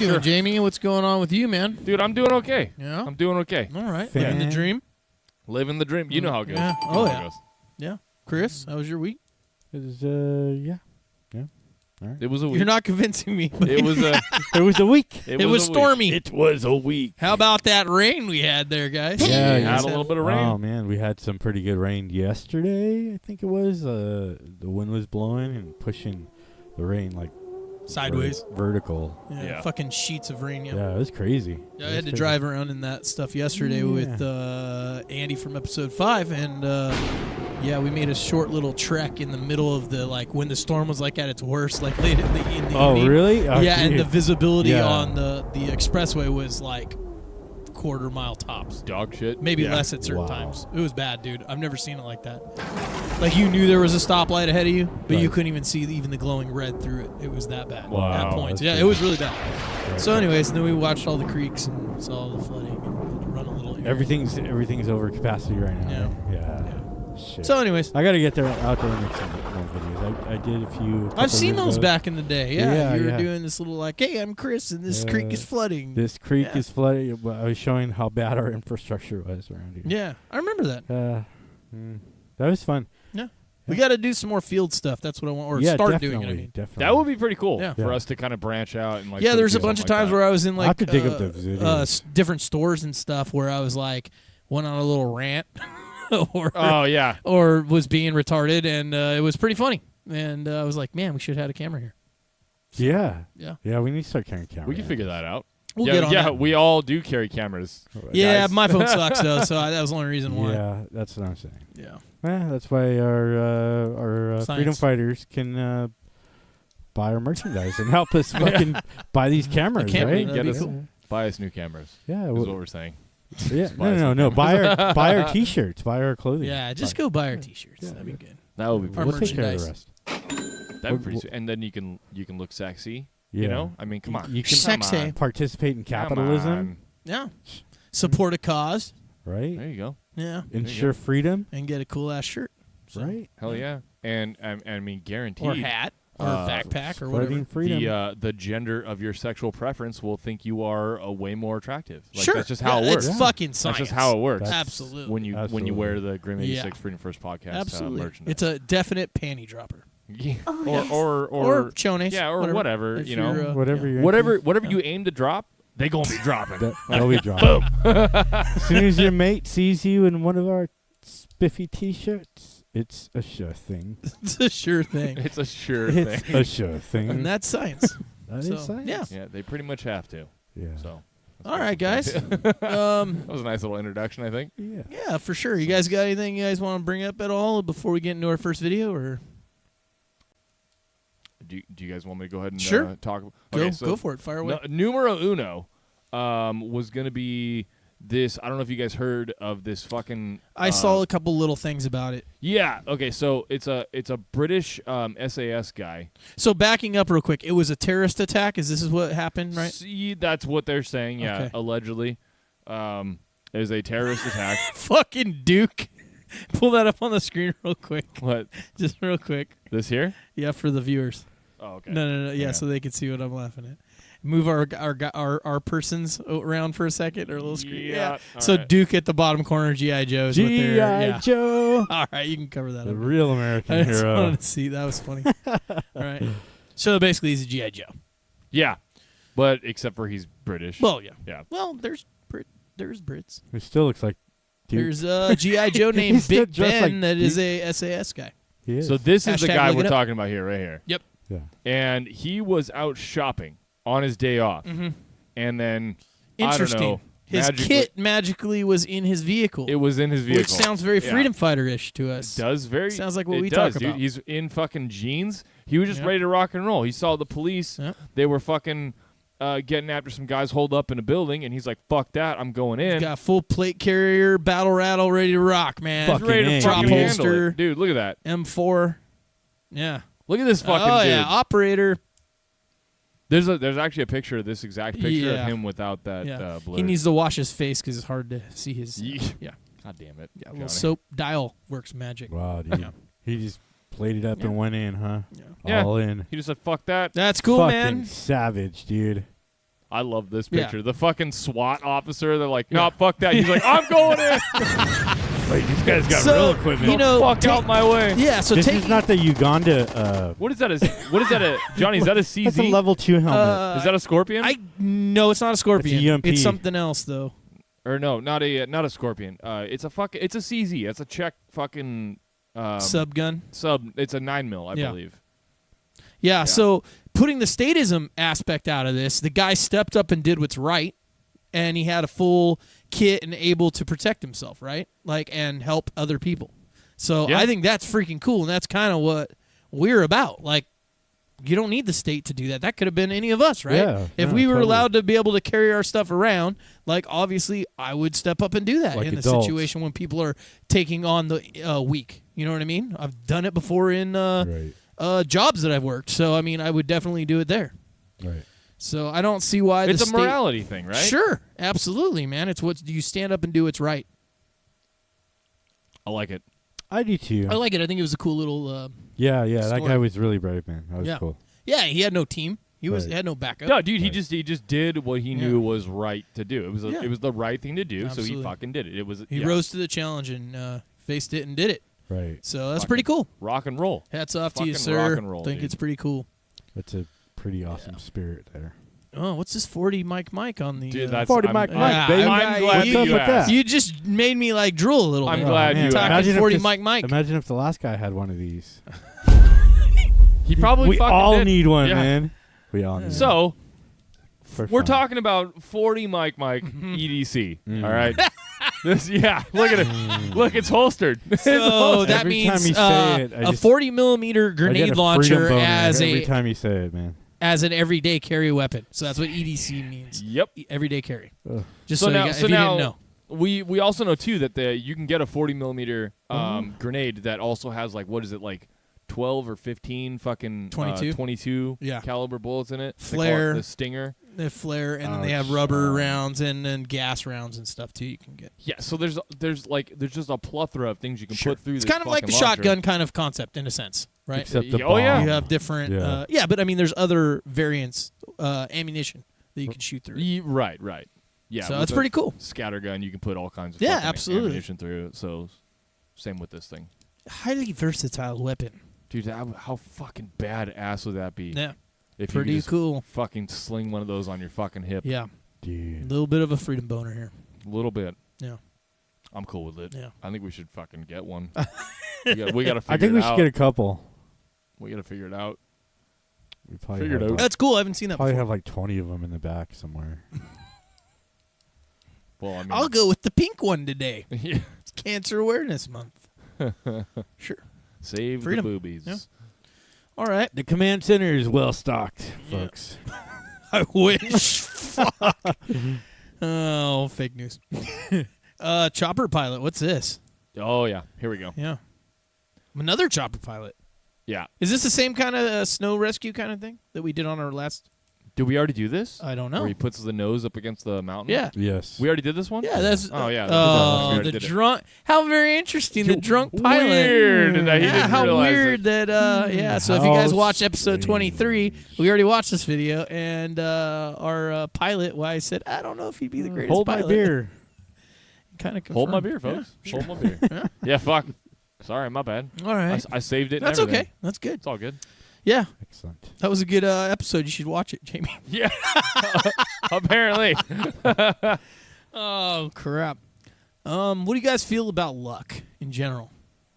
doing, Jamie? What's going on with you, man? Dude, I'm doing okay. Yeah? I'm doing okay. All right. Living the dream? Living the dream. You know how it goes. Yeah. You know how it goes. Yeah. Chris, how was your week? It was, yeah. All right. It was a week. You're not convincing me. It was a It was a week. It was stormy. It was a week. How about that rain we had there, guys? Yeah, we had a little bit of rain. Oh, man, we had some pretty good rain yesterday, I think it was. The wind was blowing and pushing the rain like Sideways. Vertical. Yeah. Fucking sheets of rain. Yeah, it was crazy. Yeah, I had to drive around in that stuff yesterday with Andy from episode 5, and we made a short little trek in the middle of the when the storm was at its worst, late in the evening. Oh, really? Oh, yeah, dude. and the visibility on the expressway was quarter mile tops. Dog shit. Maybe less at certain times. It was bad, dude. I've never seen it like that. You knew there was a stoplight ahead of you, but you couldn't even see even the glowing red through it. It was that bad at points. Yeah, it was really bad. So anyways, then we watched all the creeks and saw all the flooding and had to run a little area. Everything's over capacity right now. Yeah. Shit. So anyways, I got to get out there and make some more videos. I did a few. I've seen those back in the day. Yeah, you were yeah. doing this little hey, I'm Chris, and this creek is flooding. This creek is flooding. I was showing how bad our infrastructure was around here. Yeah, I remember that. That was fun. Yeah. We got to do some more field stuff. That's what I want, or start doing it. I mean, definitely. That would be pretty cool Yeah. for us to kind of branch out and there's a bunch of times where I was in I'll have to dig up those videos. Different stores and stuff where I was went on a little rant. or was being retarded, and it was pretty funny. And I was like, man, we should have had a camera here. Yeah, we need to start carrying cameras. We can figure that out. We'll get on that. We all do carry cameras. Yeah, guys. My phone sucks though, so that was the only reason why. Yeah, that's what I'm saying. Yeah. That's why our freedom fighters can buy our merchandise and help us fucking buy these cameras, right? Get us, buy us new cameras. Yeah, is what we're saying. Yeah, no. Buy our T-shirts. Buy our clothing. Yeah, just go buy our T-shirts. Yeah. That'd be good. That would be pretty. We'll take care of the rest. That'd be pretty sweet. And then you can look sexy. Yeah. You know, I mean, come on. You can sexy. Participate in capitalism. Yeah. Support a cause. Right. There you go. Yeah. Ensure freedom. And get a cool ass shirt. So. Right. Hell yeah. And I mean, guaranteed. Or hat. Or backpack or whatever. Freedom. The gender of your sexual preference will think you are way more attractive. Sure. That's just how it works. It's fucking science. That's just how it works. Absolutely. When you wear the Grim 86 Freedom First podcast merchandise. It's a definite panty dropper. Yeah. Or chones. Yeah, or whatever. You know, whatever you aim to drop, they gonna be dropping. They'll be dropping. Boom. As soon as your mate sees you in one of our spiffy T-shirts, it's a sure thing. It's a sure thing. It's a sure thing. It's a sure thing. And that's science. That is science. Yeah. Yeah, they pretty much have to. Yeah. So. All right, guys. That was a nice little introduction, I think. Yeah, for sure. You guys got anything you guys want to bring up at all before we get into our first video, or? Do you guys want me to go ahead and talk? Okay, go for it. Fire away. Numero uno was going to be this. I don't know if you guys heard of this fucking. I saw a couple little things about it. Yeah. Okay. So it's a British SAS guy. So backing up real quick, it was a terrorist attack. Is this what happened, right? See, that's what they're saying. Yeah. Okay. Allegedly, it was a terrorist attack. Fucking Duke. Pull that up on the screen real quick. What? Just real quick. This here? Yeah, for the viewers. Oh, okay. No. Yeah, so they can see what I'm laughing at. Move our persons around for a second, or a little screen. Yeah. So right. Duke at the bottom corner, G.I. Joe. G.I. Joe. All right, you can cover that. The real American hero. I just wanted to see. That was funny. All right. So basically, he's a G.I. Joe. Yeah, but except for he's British. Well, yeah. Yeah. Well, there's Brits. It still looks like Duke. There's a G.I. Joe named Big Ben that is a SAS guy. So this is the guy we're talking about here, right here. Yep. Yeah. And he was out shopping on his day off. Mm-hmm. And then, interesting. I don't know, his kit magically was in his vehicle. It was in his vehicle. Which sounds very freedom fighter-ish to us. It does very. Sounds like what we talk about. Dude. He's in fucking jeans. He was just ready to rock and roll. He saw the police. Yep. They were fucking getting after some guys holed up in a building, and he's like, fuck that, I'm going in. He's got full plate carrier, battle rattle, ready to rock, man. He's ready to drop holster. Dude, look at that. M4. Yeah. Look at this fucking dude. Oh, yeah, operator. There's actually a picture of this exact picture of him without that blur. He needs to wash his face because it's hard to see his. Yeah. God damn it. Yeah, a little soap dial works magic. Wow, dude. Yeah. He just played it up and went in, huh? Yeah. All in. He just said, fuck that. That's cool, fucking man. Savage, dude. I love this Yeah. picture. The fucking SWAT officer, they're like, no, fuck that. He's like, I'm going in. Wait, these guys got So, real equipment. you know, Fuck out my way. Yeah, so this take is not the Uganda. What is that? What is that? Johnny, is that a CZ? That's a level 2 helmet. Is that a Scorpion? No, it's not a Scorpion. It's a UMP. It's something else though. Or no, not a Scorpion. It's a CZ. It's a Czech fucking Sub gun. It's a 9mm, I believe. Yeah, so putting the statism aspect out of this, the guy stepped up and did what's right, and he had a full kit and able to protect himself, right? Like, and help other people. So I think that's freaking cool, and that's kind of what we're about. Like, you don't need the state to do that. That could have been any of us, right? Yeah, if we were allowed to be able to carry our stuff around, like, obviously, I would step up and do that like in adults. the situation when people are taking on the weak. You know what I mean? I've done it before in jobs that I've worked. So, I mean, I would definitely do it there. Right. So I don't see why It's the a state... morality thing, right? Sure. Absolutely, man. It's what you stand up and do what's right. I like it. I do too. I like it. I think it was a cool little... yeah, that story. guy was really brave, man. That was cool. Yeah, he had no team. He Right. had no backup. No, dude, he just did what he knew was right to do. It Yeah. was the right thing to do, Absolutely. so he fucking did it. It was He rose to the challenge and faced it and did it. Right. So that's Fucking pretty cool. rock and roll. Hats off to you, Fucking sir. rock and roll, Think dude. it's pretty cool. That's a pretty awesome spirit there. Oh, what's this 40 Mike on the... Dude, that's 40 I'm, Mike, Yeah, baby. I'm glad you- that What's you up with asked. that? You just made me like drool a little I'm bit. glad man. you Talking asked. Imagine if 40 this- Mike. Imagine if the last guy had one of these. He probably We fucking all did. need one, Yeah. man. We all need one. So, For we're fun. talking about 40 Mike EDC. All right. Look at it. Look, it's holstered. So that Every time means you say it, I a just- 40 millimeter I get grenade a launcher freedom boner as every time you say it, man. as an everyday carry weapon. So that's what EDC means. Yep. Everyday carry. Ugh. Just So so, now- you, so if you now- didn't know. We also know too that you can get a 40 millimeter grenade that also has like 12 or 15 fucking 22 Yeah. caliber bullets in it. They call it Flare. the Stinger. They flare, and then they Ouch. have rubber rounds and then gas rounds and stuff too. You can get. Yeah, so there's just a plethora of things you can put through. It's this kind of like the fucking launcher. shotgun kind of concept in a sense, right? Except the Oh, yeah. bomb. You have different, Yeah. but I mean, there's other variants, ammunition that you can shoot through. Right. Yeah. So with that's a pretty cool. Scattergun, you can put all kinds of Yeah, fucking absolutely. ammunition through. So same with this thing. Highly versatile weapon. Dude, how fucking badass would that be? Yeah, If pretty you could just cool. fucking sling one of those on your fucking hip. Yeah, a Dude. little bit of a freedom boner here. A little bit. Yeah. I'm cool with it. Yeah. I think we should fucking get one. we got to figure I think it we out. should get a couple. We got to figure it out. We probably Figure it have out. That's cool. I haven't seen that Probably before. have like 20 of them in the back somewhere. Well, I mean, I'll go with the pink one today. Yeah. It's Cancer Awareness Month. Sure. Save Freedom. the boobies. Yeah. All right. The command center is well stocked, folks. I wish. Fuck. Oh, fake news. Chopper pilot. What's this? Oh yeah. Here we go. Yeah. Another chopper pilot. Yeah. Is this the same kind of snow rescue kind of thing that we did on our last? Did we already do this? I don't know. Where he puts the nose up against the mountain? Yeah. Yes. We already did this one? Yeah, that's. Oh, yeah. Oh, We already the did it. drunk. How very interesting. The drunk pilot. Weird that he Yeah, didn't how realize weird it. that. Yeah. So if you guys How watch episode strange. 23, we already watched this video, and our pilot. Why I said I don't know if he'd be the greatest. Hold pilot. my beer. Kind of Hold my beer, folks. Yeah, Hold my beer. Yeah, fuck. Sorry, my bad. All right. I saved it. and That's everything. okay. That's good. It's all good. Yeah, Excellent. that was a good episode. You should watch it, Jamie. Yeah. Apparently. Oh crap. What do you guys feel about luck in general?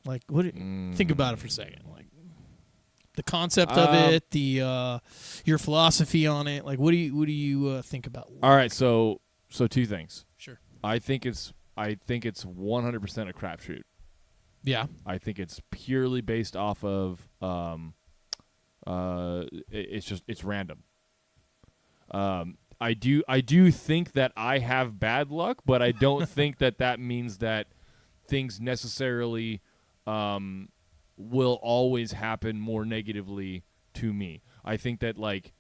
Like, what? Think about it for a second. Like, the concept of it, the your philosophy on it. Like, what do you think about luck? All right, so two things. Sure. I think it's 100% a crapshoot. Yeah. I think it's purely based off of it's random. I do think that I have bad luck, but I don't think that means that things necessarily will always happen more negatively to me. I think that, like,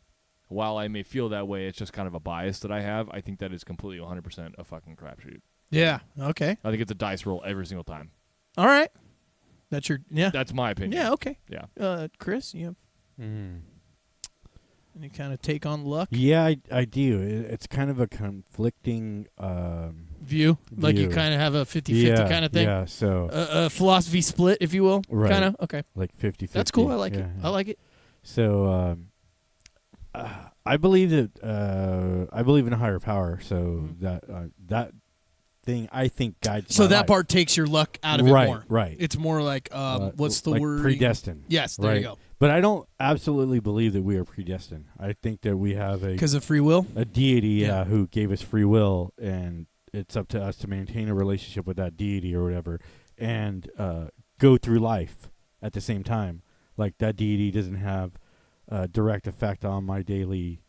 while I may feel that way, it's just kind of a bias that I have. I think that is completely 100% a fucking crapshoot. Yeah. Okay. I think it's a dice roll every single time. All right. That's your That's my opinion. Yeah. Okay. Yeah. Chris, you have Any kind of take on luck? Yeah, I do. It's kind of a conflicting view. Like you kind of have a 50-50 kind of thing? Yeah, so... a philosophy split, if you will? Right. Kind of? Okay. Like 50-50. That's cool. I like it. I like it. So, I believe that I believe in a higher power, so that thing I think guides so my that life. part takes your luck out of it more. Right. It's more like what's the like word? Predestined. Yes, there you go. But I don't absolutely believe that we are predestined. I think that we have because of free will, a deity who gave us free will, and it's up to us to maintain a relationship with that deity or whatever, and go through life at the same time. Like that deity doesn't have a direct effect on my daily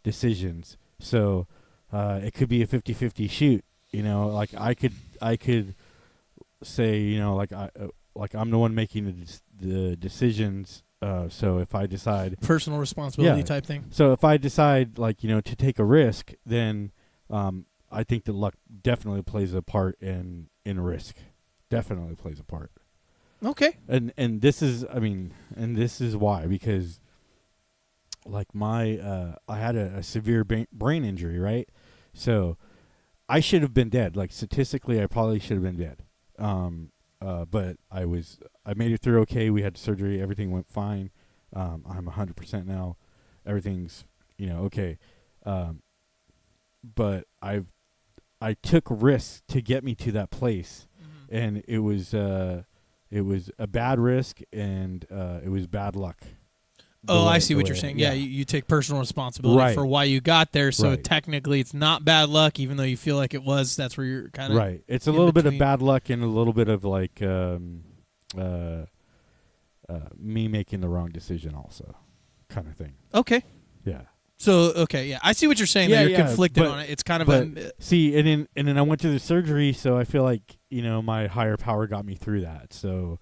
decisions, so it could be a 50-50 shoot. You know, like I could say, you know, like I'm the one making the decisions. So if I decide personal responsibility type thing. So if I decide, like, you know, to take a risk, then I think that luck definitely plays a part in risk. Definitely plays a part. Okay. And this is, I mean, and this is why, because like I had a severe brain injury, right? So I should have been dead. Like statistically, I probably should have been dead. But I made it through okay. We had surgery. Everything went fine. I'm 100% now. Everything's, you know, okay. But I took risks to get me to that place, and it was a bad risk, and it was bad luck. Oh, I see what you're saying. Yeah, you take personal responsibility for why you got there. So technically, it's not bad luck, even though you feel like it was. That's where you're kind of right. It's a little bit of bad luck and a little bit of like me making the wrong decision, also, kind of thing. Okay. Yeah. So I see what you're saying. That you're conflicted on it. It's kind of see, and then I went through the surgery, so I feel like, you know, my higher power got me through that. So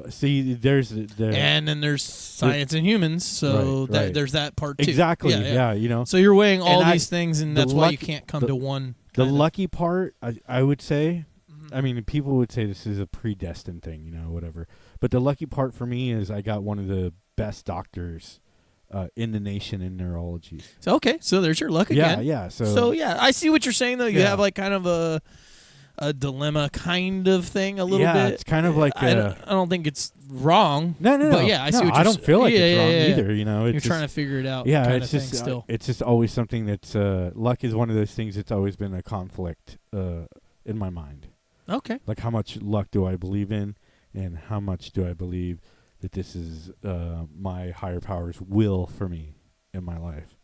see, there's and then there's science and humans, so there's that part too. Exactly. Yeah, you know. So you're weighing all these things, and that's why you can't come to one. The lucky part, I would say, I mean, people would say this is a predestined thing, you know, whatever. But the lucky part for me is I got one of the best doctors in the nation in neurology. So so there's your luck again. Yeah. So I see what you're saying though. You have like kind of a dilemma kind of thing a little bit. Yeah, it's kind of like I don't think it's wrong. No. But yeah, I see what you're saying. I don't feel like it's wrong either. You know, you're trying to figure it out. Yeah, kind it's of just thing still. It's just always something that's luck is one of those things that's always been a conflict in my mind. Okay. Like how much luck do I believe in, and how much do I believe that this is my higher power's will for me in my life?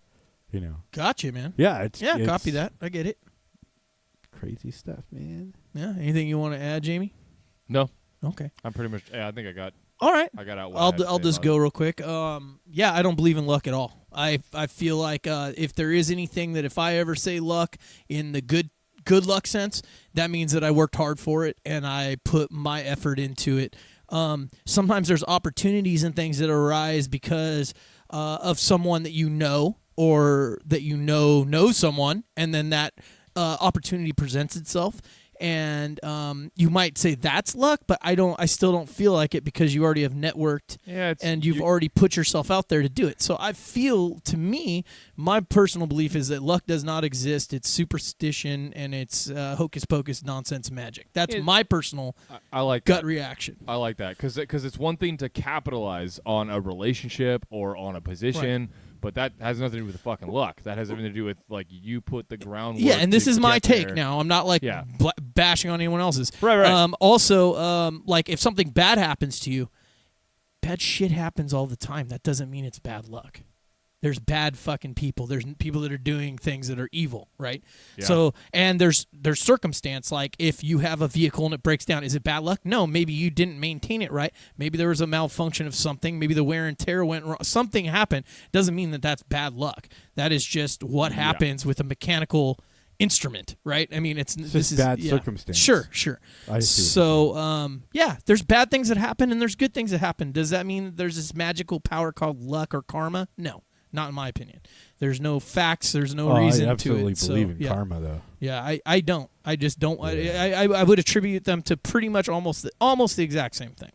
You know. Gotcha, man. Yeah, it's copy that. I get it. Crazy stuff, man. Yeah. Anything you want to add, Jamie? No. Okay. I'm pretty much. Yeah, I think I got. All right. I got out. I'll just go real quick. Yeah, I don't believe in luck at all. I feel like if there is anything that if I ever say luck in the good luck sense, that means that I worked hard for it and I put my effort into it. Sometimes there's opportunities and things that arise because of someone that you know or that you know someone, and then that opportunity presents itself, and you might say that's luck, but I still don't feel like it because you already have networked and you've already put yourself out there to do it. So I feel, to me, my personal belief is that luck does not exist. It's superstition and it's hocus pocus nonsense magic. That's my personal I like gut reaction. I like that because it's one thing to capitalize on a relationship or on a position. Right. But that has nothing to do with the fucking luck. That has everything to do with, like, you put the groundwork. Yeah, and this is my take there. now. I'm not, like, bashing on anyone else's. Right. Also, like, if something bad happens to you, bad shit happens all the time. That doesn't mean it's bad luck. There's bad fucking people. There's people that are doing things that are evil, right? Yeah. So, and there's circumstance, like if you have a vehicle and it breaks down, is it bad luck? No, maybe you didn't maintain it right. Maybe there was a malfunction of something. Maybe the wear and tear went wrong. Something happened. Doesn't mean that that's bad luck. That is just what happens with a mechanical instrument, right? I mean, this is bad circumstance. Sure. I see. So, there's bad things that happen and there's good things that happen. Does that mean there's this magical power called luck or karma? No. Not in my opinion. There's no facts. There's no reason to it. I absolutely believe in karma, though. Yeah, I don't. I just don't. Yeah. I would attribute them to pretty much almost the exact same thing.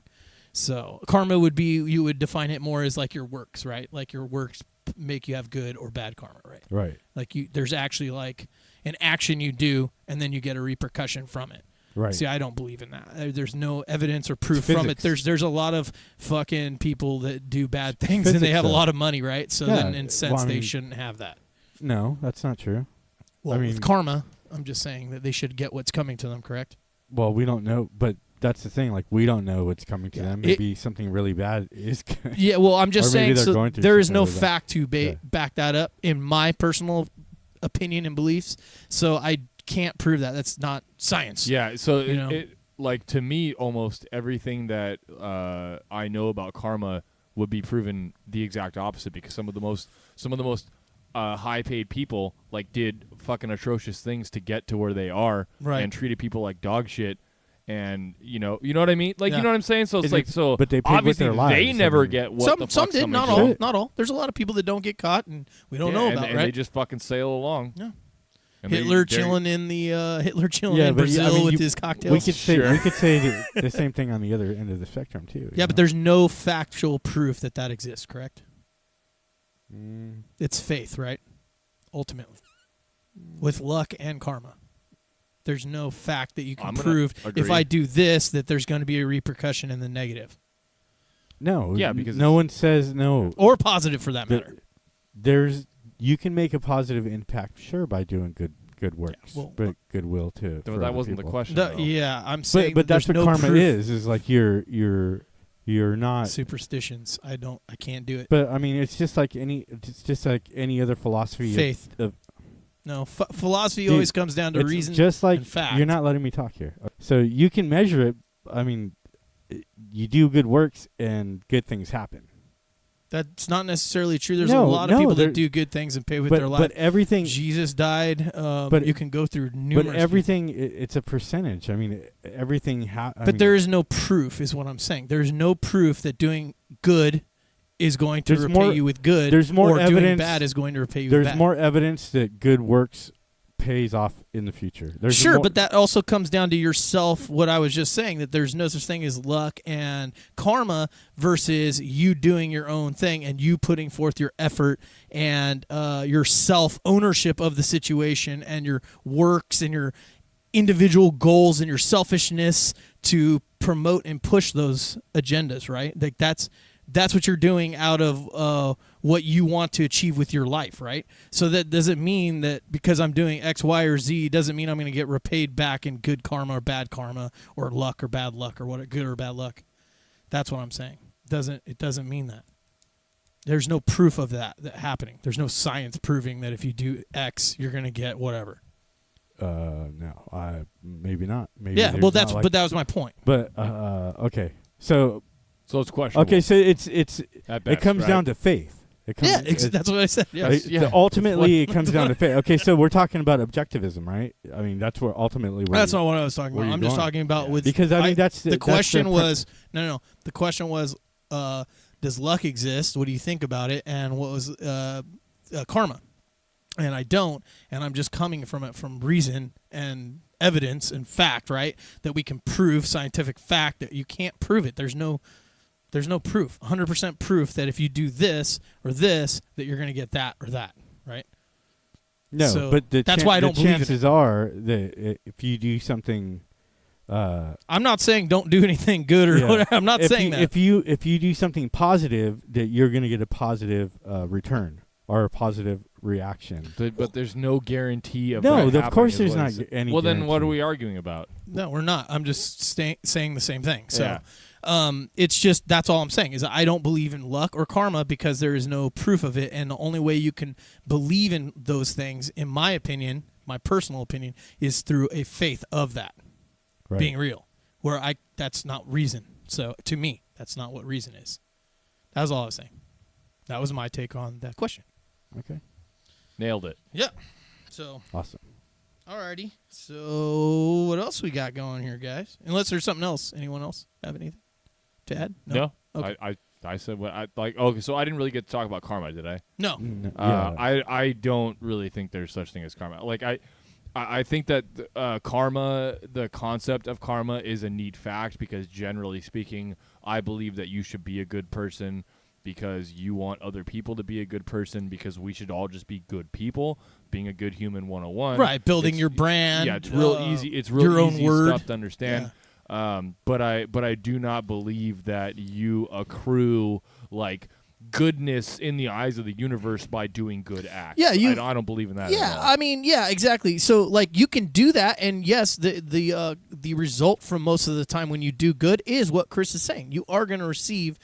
So karma would be, you would define it more as like your works, right? Like your works make you have good or bad karma, right? Right. Like there's actually like an action you do, and then you get a repercussion from it. Right. See, I don't believe in that. There's no evidence or proof from it. There's a lot of fucking people that do bad things, and they have a lot of money, right? So then, in a sense, they shouldn't have that. No, that's not true. Well, with karma, I'm just saying that they should get what's coming to them, correct? Well, we don't know, but that's the thing. Like, we don't know what's coming to them. Maybe something really bad is. Yeah. Well, I'm just saying. So there is no really fact to back that up in my personal opinion and beliefs. So I can't prove that. That's not science. Yeah. So it like, to me, almost everything that I know about karma would be proven the exact opposite, because some of the most high-paid people like did fucking atrocious things to get to where they are, and treated people like dog shit, and you know what I mean? Like, you know what I'm saying? So it's but they obviously with their lives, they never get what the fuck. Some did, not all. Not all. There's a lot of people that don't get caught, and we don't know about, and right? they just fucking sail along. Yeah. Hitler chilling in Brazil with his cocktails. We could say the same thing on the other end of the spectrum too. Yeah, but there's no factual proof that exists, correct? It's faith, right? Ultimately, with luck and karma, there's no fact that you can prove if I do this that there's going to be a repercussion in the negative. No, because no one says no, or positive for that matter. You can make a positive impact, sure, by doing good works, but goodwill too. But that wasn't the question. I'm saying, but that's what no karma proof. is like you're not superstitions. I can't do it. But I mean, it's just like any other philosophy. Faith. Philosophy always comes down to reason. Just like and fact. You're not letting me talk here. So you can measure it. I mean, you do good works and good things happen. That's not necessarily true. There's a lot of people that do good things and pay with their life. But everything, Jesus died. But you can go through numerous. But everything, it's a percentage. I mean, everything. But there is no proof, is what I'm saying. There's no proof that doing good is going to repay you with good. There's more evidence. Doing bad is going to repay you with bad. There's more evidence that good works pays off in the future. Sure, but that also comes down to yourself, what I was just saying, that there's no such thing as luck and karma versus you doing your own thing and you putting forth your effort and your self-ownership of the situation and your works and your individual goals and your selfishness to promote and push those agendas, right? Like that's what you're doing out of what you want to achieve with your life, right? So that doesn't mean that because I'm doing X, Y, or Z, doesn't mean I'm going to get repaid back in good karma or bad karma or luck or bad luck or what, good or bad luck. That's what I'm saying. It doesn't mean that. There's no proof of that happening. There's no science proving that if you do X, you're going to get whatever. No, maybe not. Maybe but that was my point. But okay, so it's questionable. Okay, so it comes down to faith. That's what I said. Yes. Ultimately, it comes down to faith. Okay, so we're talking about objectivism, right? I mean, that's where ultimately. That's not what I was talking about. I'm just talking about with because I mean that's the question was no. The question was, does luck exist? What do you think about it? And what was karma? And I don't. And I'm just coming from it from reason and evidence and fact, right? That we can prove scientific fact that you can't prove it. There's no proof, 100% proof that if you do this or this, that you're going to get that or that, right? No, so but that's why I don't believe it. Chances are that if you do something, I'm not saying don't do anything good or whatever. I'm not saying that. If you do something positive, that you're going to get a positive return or a positive reaction. But there's no guarantee of no. That of course, there's not any. Well, guarantee. then what are we arguing about? No, we're not. I'm just saying the same thing. So. Yeah. It's just that's all I'm saying is I don't believe in luck or karma because there is no proof of it, and the only way you can believe in those things, in my opinion, my personal opinion, is through a faith of that being real. That's not reason. So to me, that's not what reason is. That was all I was saying. That was my take on that question. Okay, nailed it. Yeah. So awesome. Alrighty. So what else we got going here, guys? Unless there's something else. Anyone else have anything to add? No. Okay. I said what I like. Okay, so I didn't really get to talk about karma, did I? No. I don't really think there's such thing as karma. Like I think that karma, the concept of karma, is a neat fact because generally speaking, I believe that you should be a good person because you want other people to be a good person, because we should all just be good people, being a good human 101. Right, building your brand. Yeah, it's real easy. It's real your own easy word. stuff to understand. Yeah. But I do not believe that you accrue like goodness in the eyes of the universe by doing good acts. Yeah, I don't believe in that. Yeah, at all. I mean, yeah, exactly. So like you can do that, and yes, the result from most of the time when you do good is what Chris is saying. You are going to receive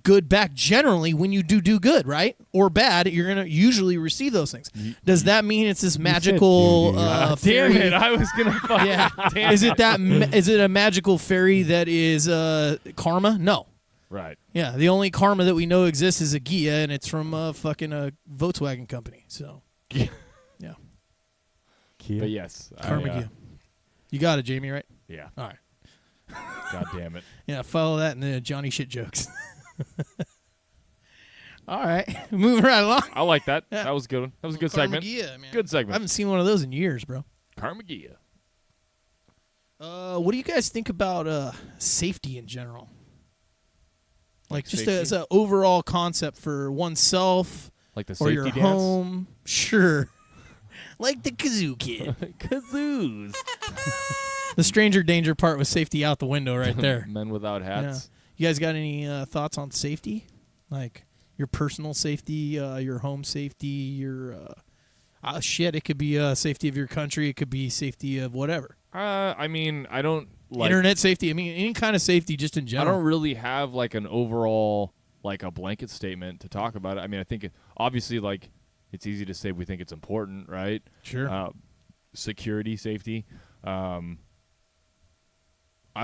good back generally when you do good, right? Or bad, you're going to usually receive those things. Does that mean it's this magical fairy? Damn it, I was going to fuck. Yeah. Is it a magical fairy that is karma? No. Right. Yeah, the only karma that we know exists is a Gia, and it's from fucking a Volkswagen company. So, yeah. Kia? But yes. Karma Gia. You got it, Jamie, right? Yeah. All right. God damn it. Yeah, follow that in the Johnny shit jokes. All right, moving right along. I like that. Yeah. That was good. That was a good Karma segment. Gia, man. Good segment. I haven't seen one of those in years, bro. Karma Gia. What do you guys think about safety in general? Like just safety? as an overall concept for oneself Like the or safety your dance? home. Sure. Like the kazoo kid. Kazoos. The stranger danger part was safety out the window right there. Men without hats. You guys got any thoughts on safety? Like your personal safety, your home safety, your shit. It could be safety of your country. It could be safety of whatever. I mean, I don't like internet safety. I mean, any kind of safety, just in general. I don't really have like an overall like a blanket statement to talk about it. I mean, I think obviously like it's easy to say we think it's important, right? Sure. Security, safety. I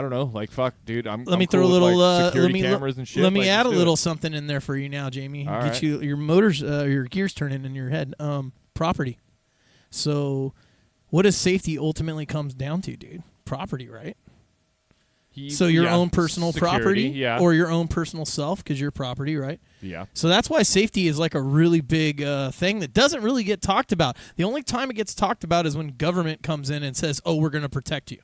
don't know. Like, fuck, dude. Let I'm me cool throw a with, little like, security cameras and shit. Let me like, add a let's do little it. something in there for you now, Jamie. All Get right. you your motors, your gears turning in your head. Property. So, what does safety ultimately comes down to, dude? Property, right? So your own personal security, property, yeah. or your own personal self, because you're property, right? Yeah. So that's why safety is like a really big thing that doesn't really get talked about. The only time it gets talked about is when government comes in and says, "Oh, we're going to protect you."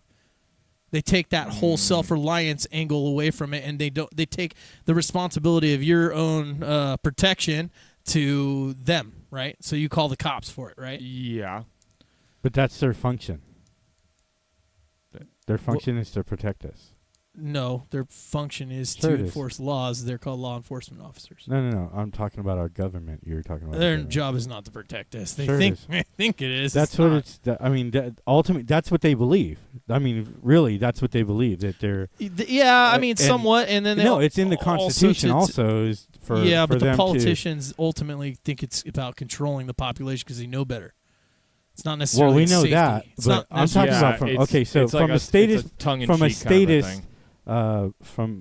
They take that whole self-reliance angle away from it, and they take the responsibility of your own protection to them, right? So you call the cops for it, right? Yeah. But that's their function. Their function is to protect us. No, their function is Sure to it is. enforce laws. They're called law enforcement officers. No. I'm talking about our government. You're talking about Their our government. job is not to protect us. They Sure it think is. they think it is. That's It's what not. it's. I mean, ultimately, that's what they believe. I mean, really, that's what they believe, that they're. Yeah, I mean, and- somewhat, and then No, it's in the Constitution also is for yeah, for but the them politicians ultimately think it's about controlling the population because they know better. It's not necessarily. Well, we know safety. that, It's but not I'm talking necessarily- about from it's- okay. So it's like from a status, it's a tongue-in-cheek from a kind of status, thing.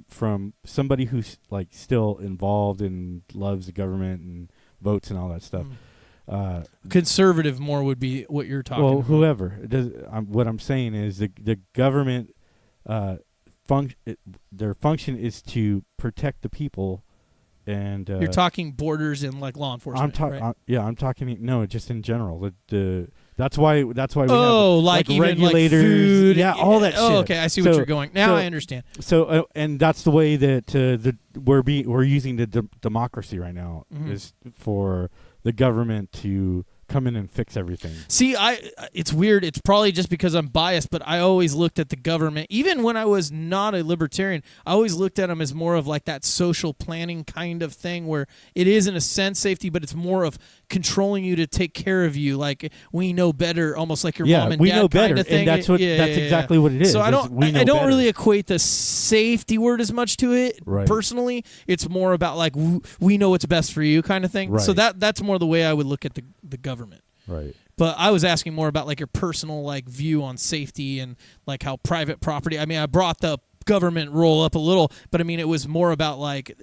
from somebody who's like still involved and loves the government and votes and all that stuff. Conservative more would be what you're talking about. Whoever it does, what I'm saying is the government their function is to protect the people, and You're talking borders and like law enforcement. I'm talking. right? I'm talking. No, just in general. That's why we have like even regulators, like food, all that shit. Oh, okay, I see what So- you're going. Now I understand. So, and that's the way that we're using the democracy right now is for the government to come in and fix everything. See, it's weird. It's probably just because I'm biased, but I always looked at the government, even when I was not a libertarian, I always looked at them as more of like that social planning kind of thing where it is in a sense safety, but it's more of controlling you to take care of you. Like we know better, almost like your mom and we dad know better, kind of thing. and that's what that's exactly what it is. So I is don't we know I don't better. really equate the safety word as much to it personally. It's more about like we know what's best for you kind of thing. Right. So that's more the way I would look at the government. Right. But I was asking more about like your personal like view on safety and like how private property. I mean, I brought the government role up a little, but I mean it was more about like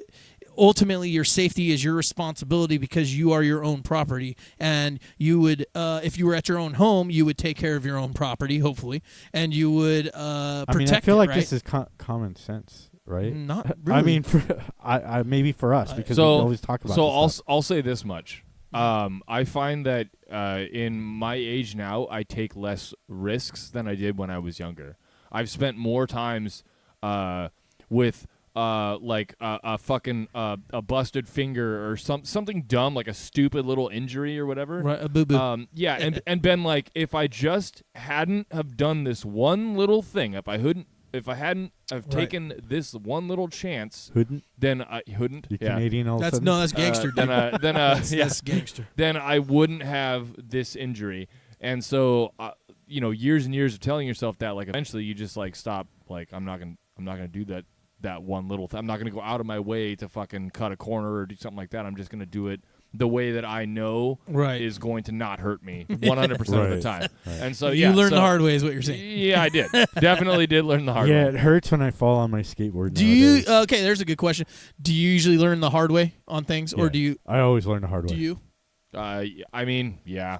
ultimately your safety is your responsibility because you are your own property, and you would if you were at your own home, you would take care of your own property, hopefully, and you would protect I mean, I feel it, like right? this is common sense, right? Not really. I mean, I maybe for us because we always talk about. So this stuff. I'll say this much. I find that in my age now, I take less risks than I did when I was younger. I've spent more times with like a fucking a busted finger or something dumb, like a stupid little injury or whatever. Right, a boo-boo. Yeah, and been like, if I just hadn't have done this one little thing, if I hadn't have taken this one little chance, then I couldn't. You Canadian all of a sudden? No, that's gangster. That's gangster. Then I wouldn't have this injury, and so years and years of telling yourself that, like, eventually you just like stop. Like, I'm not gonna do that one little thing. I'm not gonna go out of my way to fucking cut a corner or do something like that. I'm just gonna do it the way that I know is going to not hurt me 100% of the time. Right. And so you learned the hard way is what you're saying. Yeah, I did. Definitely did learn the hard way. Yeah, it hurts when I fall on my skateboard. Do nowadays. you? Okay, there's a good question. Do you usually learn the hard way on things, or do you? I always learn the hard way. Do you? I mean, yeah.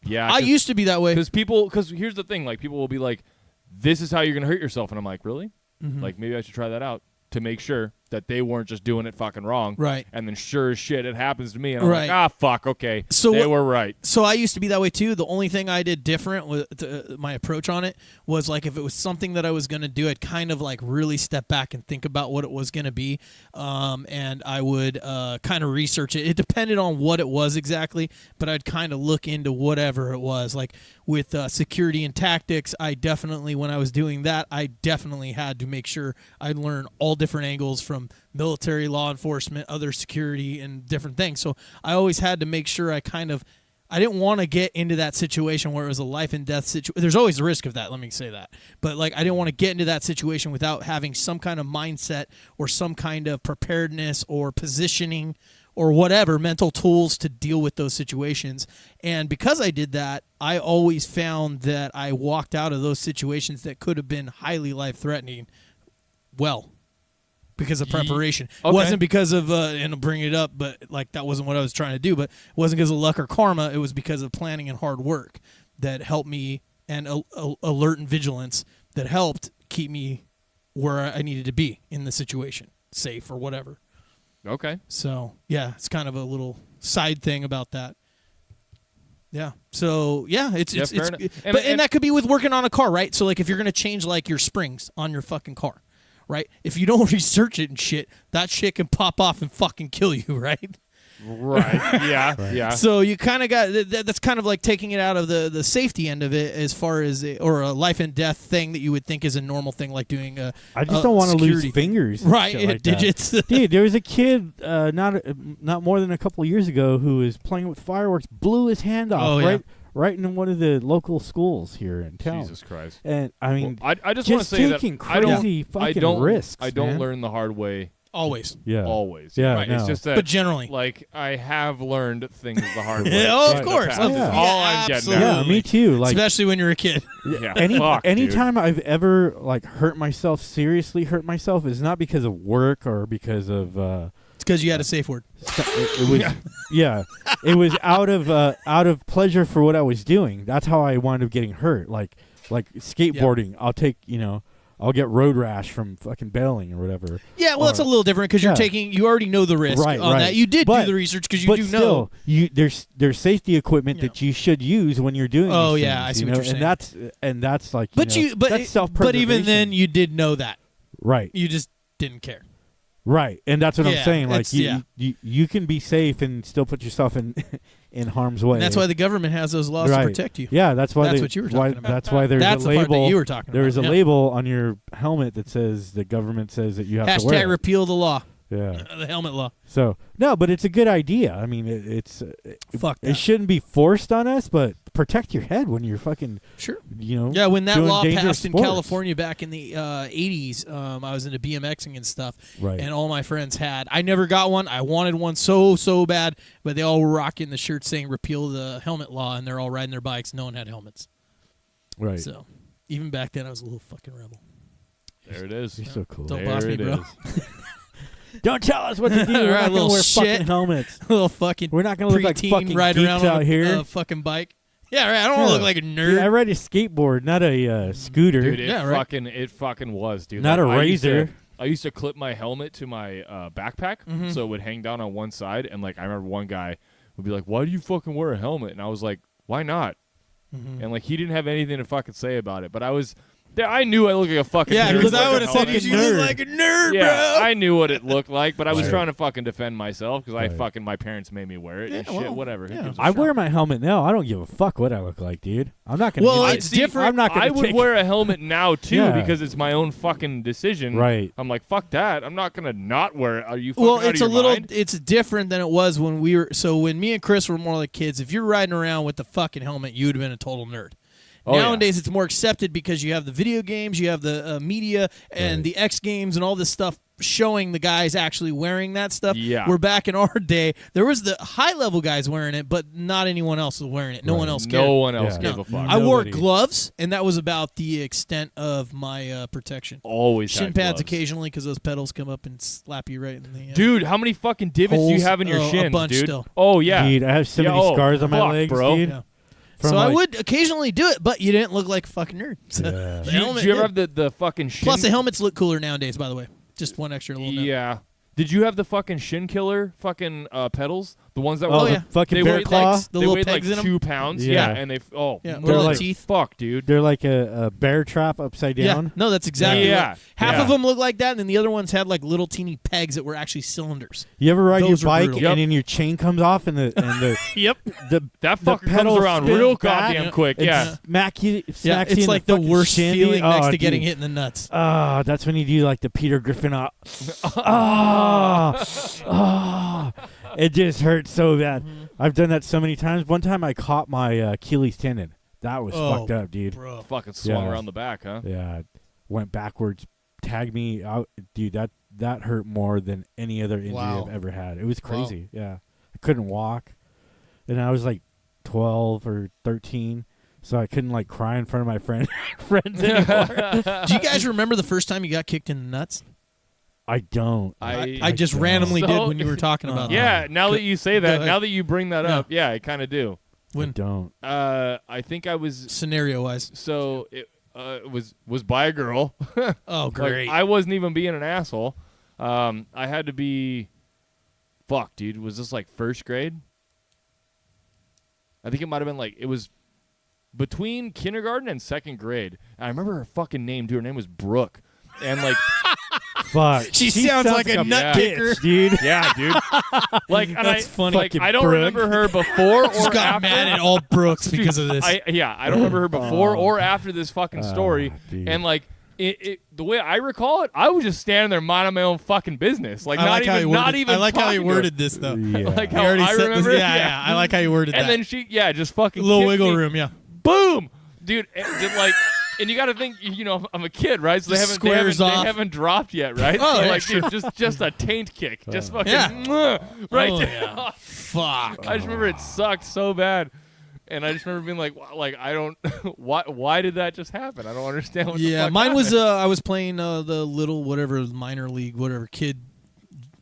I used to be that way. Because here's the thing, like, people will be like, "This is how you're gonna hurt yourself," and I'm like, "Really? Mm-hmm. Like, maybe I should try that out to make sure that they weren't just doing it fucking wrong." Right. And then sure as shit, it happens to me, and I'm like, fuck, okay, so they were right. So I used to be that way too. The only thing I did different with my approach on it was, like, if it was something that I was going to do, I'd kind of like really step back and think about what it was going to be, and I would kind of research it. It depended on what it was exactly, but I'd kind of look into whatever it was. Like with security and tactics, I definitely, when I was doing that, I definitely had to make sure I'd learn all different angles from military, law enforcement, other security, and different things. So I always had to make sure I didn't want to get into that situation where it was a life and death situation. There's always a risk of that, let me say that. But like, I didn't want to get into that situation without having some kind of mindset or some kind of preparedness or positioning or whatever, mental tools to deal with those situations. And because I did that, I always found that I walked out of those situations that could have been highly life-threatening because of preparation. It wasn't because of, and I'll bring it up, but like that wasn't what I was trying to do, but it wasn't because of luck or karma. It was because of planning and hard work that helped me, and alert and vigilance that helped keep me where I needed to be in the situation, safe or whatever. Okay. So, yeah, it's kind of a little side thing about that. Yeah. So, yeah, it's and that could be with working on a car, right? So, like, if you're going to change, like, your springs on your fucking car, right? If you don't research it and shit, that shit can pop off and fucking kill you, right? Right. Yeah. Right. Yeah. So you kind of got that's kind of like taking it out of the safety end of it, as far as or a life and death thing that you would think is a normal thing, like doing I just don't want to lose fingers, right? Like digits. Dude, there was a kid not more than a couple of years ago who was playing with fireworks, blew his hand off right in one of the local schools here in town. Jesus Christ! And I mean, I just want to say that I don't risks. I don't learn the hard way. Always. Yeah. Always. Yeah. Right. No. It's just that, but generally, like, I have learned things the hard way. Of course. That's all I'm getting at. Yeah, me too. Like, especially when you're a kid. Yeah. Anytime I've ever like seriously hurt myself is not because of work or because of it's because you had a safe word. It was it was out of pleasure for what I was doing. That's how I wound up getting hurt. Like skateboarding, I'll get road rash from fucking bailing or whatever. Yeah, well, it's a little different because you already know the risk on that. You did do the research because you do know. There's safety equipment that you should use when you're doing. Oh these yeah, things, I see what you're saying. And that's like, that's self-preservation. But even then, you did know that. Right. You just didn't care. Right, and that's what I'm saying. Like you can be safe and still put yourself in harm's way. And that's why the government has those laws to protect you. Yeah, that's why. That's what you were talking about. That's why there's a label. The part that you were talking about. There's a label on your helmet that says the government says that you have to wear. Hashtag repeal the law. Yeah, the helmet law. So no, but it's a good idea. I mean, it shouldn't be forced on us, but protect your head when you're fucking Yeah, when that law passed in sports. California back in the 80s, I was into BMXing and stuff, right. And all my friends had. I never got one. I wanted one so bad, but they all were rocking the shirts saying "repeal the helmet law," and they're all riding their bikes. No one had helmets. Right. So even back then, I was a little fucking rebel. There it is. You're so cool. Don't boss me, bro. Don't tell us what to do. We're not going to wear fucking helmets. Little fucking We're not going to look like fucking riding geeks around out here. A fucking bike. Yeah, right. I don't want to look like a nerd. Dude, I ride a skateboard, not a scooter. Dude, it fucking was, dude. Not a razor. I used to clip my helmet to my backpack, so it would hang down on one side. And like, I remember one guy would be like, "Why do you fucking wear a helmet?" And I was like, "Why not?" And like, he didn't have anything to fucking say about it. But I was I knew I looked like a fucking Yeah, nerd. because I would have said fucking you look nerd. like a nerd, Yeah, bro. I knew what it looked like, but I was Right. trying to fucking defend myself because Right. my parents made me wear it and Yeah, shit. well, Whatever. Who yeah. gives a I shit? wear my helmet now. I don't give a fuck what I look like, dude. I'm not gonna. Well, give it's a- different. I'm not gonna. I would take- wear a helmet now too Yeah. because it's my own fucking decision. Right. I'm like, fuck that. I'm not gonna not wear it. Are you fucking Well, out it's of a your little. mind? It's different than it was when we were. So when me and Chris were more like kids, if you're riding around with the fucking helmet, you'd have been a total nerd. Oh, yeah. Nowadays, it's more accepted because you have the video games, you have the media, and Right. the X Games, and all this stuff showing the guys actually wearing that stuff. Yeah. Where back in our day, there was the high-level guys wearing it, but not anyone else was wearing it. No one Right. else cared. No one else Yeah. gave No. a fuck. I wore Nobody. gloves, and that was about the extent of my protection. Always Shin had pads gloves. occasionally because those pedals come up and slap you right in the Dude, how many fucking divots do you Holes? have in your Oh, a shins, bunch dude? still. Oh yeah. Dude, I have so Yeah, many oh, scars on my fuck, legs, bro. dude. Yeah. From So I like- would occasionally do it, but you didn't look like a fucking nerd. So Yeah. the Do you, helmet do you ever did. have the fucking shin? Plus, the helmets look cooler nowadays, by the way. Just one extra little note. Yeah. Did you have the fucking shin killer fucking pedals? The ones that Oh, were the yeah. fucking they bear weighed claw. like, The they little weighed like pegs in 'em? 2 pounds. Yeah. And they Yeah, no, little like- teeth. fuck, dude. They're like a bear trap upside down. Yeah, no, that's exactly Yeah. right. Half Yeah. of them look like that, and then the other ones had like little teeny pegs that were actually cylinders. You ever ride Those your are bike brutal. Yep. and then your chain comes off and the Yep. the That the fucker comes pedal around spins real back goddamn quick. and Yeah. smack you. Yeah, Smacks you it's in like the fucking worst shin, feeling dude. next Oh, to getting dude. hit in the nuts. Ah, that's when you do like the Peter Griffin. It just hurts so bad. Mm-hmm. I've done that so many times. One time I caught my Achilles tendon. That was Oh, fucked up, dude. Bro. Fucking swung Yeah. around the back, huh? Yeah, went backwards, tagged me out, dude. That hurt more than any other injury Wow. I've ever had. It was crazy. Yeah, I couldn't walk, and I was like 12 or 13, so I couldn't like cry in front of my friends anymore. Do you guys remember the first time you got kicked in the nuts? I don't. I just don't. randomly did So- when you were talking about that. Yeah, now that you say Go that, ahead. now that you bring that Yeah. up, yeah, I kind of do. I When don't. I think I was scenario-wise. so it was by a girl. Oh, Like, great. I wasn't even being an asshole. I had to be. Fuck, dude. Was this like first grade? I think it might have been like it was between kindergarten and second grade. And I remember her fucking name, dude. Her name was Brooke, and like. Fuck. She sounds like a nut bitch, kicker. dude. Yeah, dude. Like, and That's funny. Like, Fucking I don't Brooke. remember her before or Just got after. mad at all Brooks because of this. I don't remember her before or after this fucking story. dude. And like, the way I recall it, I was just standing there minding my own fucking business. Like, I like how not you even. I like how you talking to her. worded this though. Yeah. Like You how already I said this- remember it. yeah, I like how you worded And that. then she, just fucking A little kicked wiggle me. room, yeah. Boom, dude. And just like. And you got to think, I'm a kid, right? So Just they squares off. haven't dropped yet, right? Oh, so yeah, like, sure. dude, just a taint kick, just fucking, Yeah. right Oh, there. yeah. Fuck. I just remember it sucked so bad, and I just remember being like I don't, why did that just happen? I don't understand. What the Yeah, fuck mine was happened. I was playing the little whatever minor league whatever kid,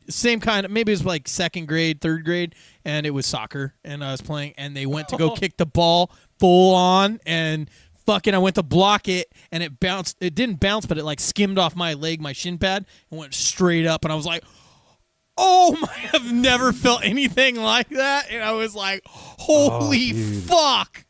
same kind of maybe it was like second grade, third grade, and it was soccer, and I was playing, and they went to go kick the ball full on, and fucking I went to block it, and it bounced. It didn't bounce, but it like skimmed off my leg, my shin pad, and went straight up, and I was like, oh my! I've never felt anything like that, and I was like, holy dude. fuck!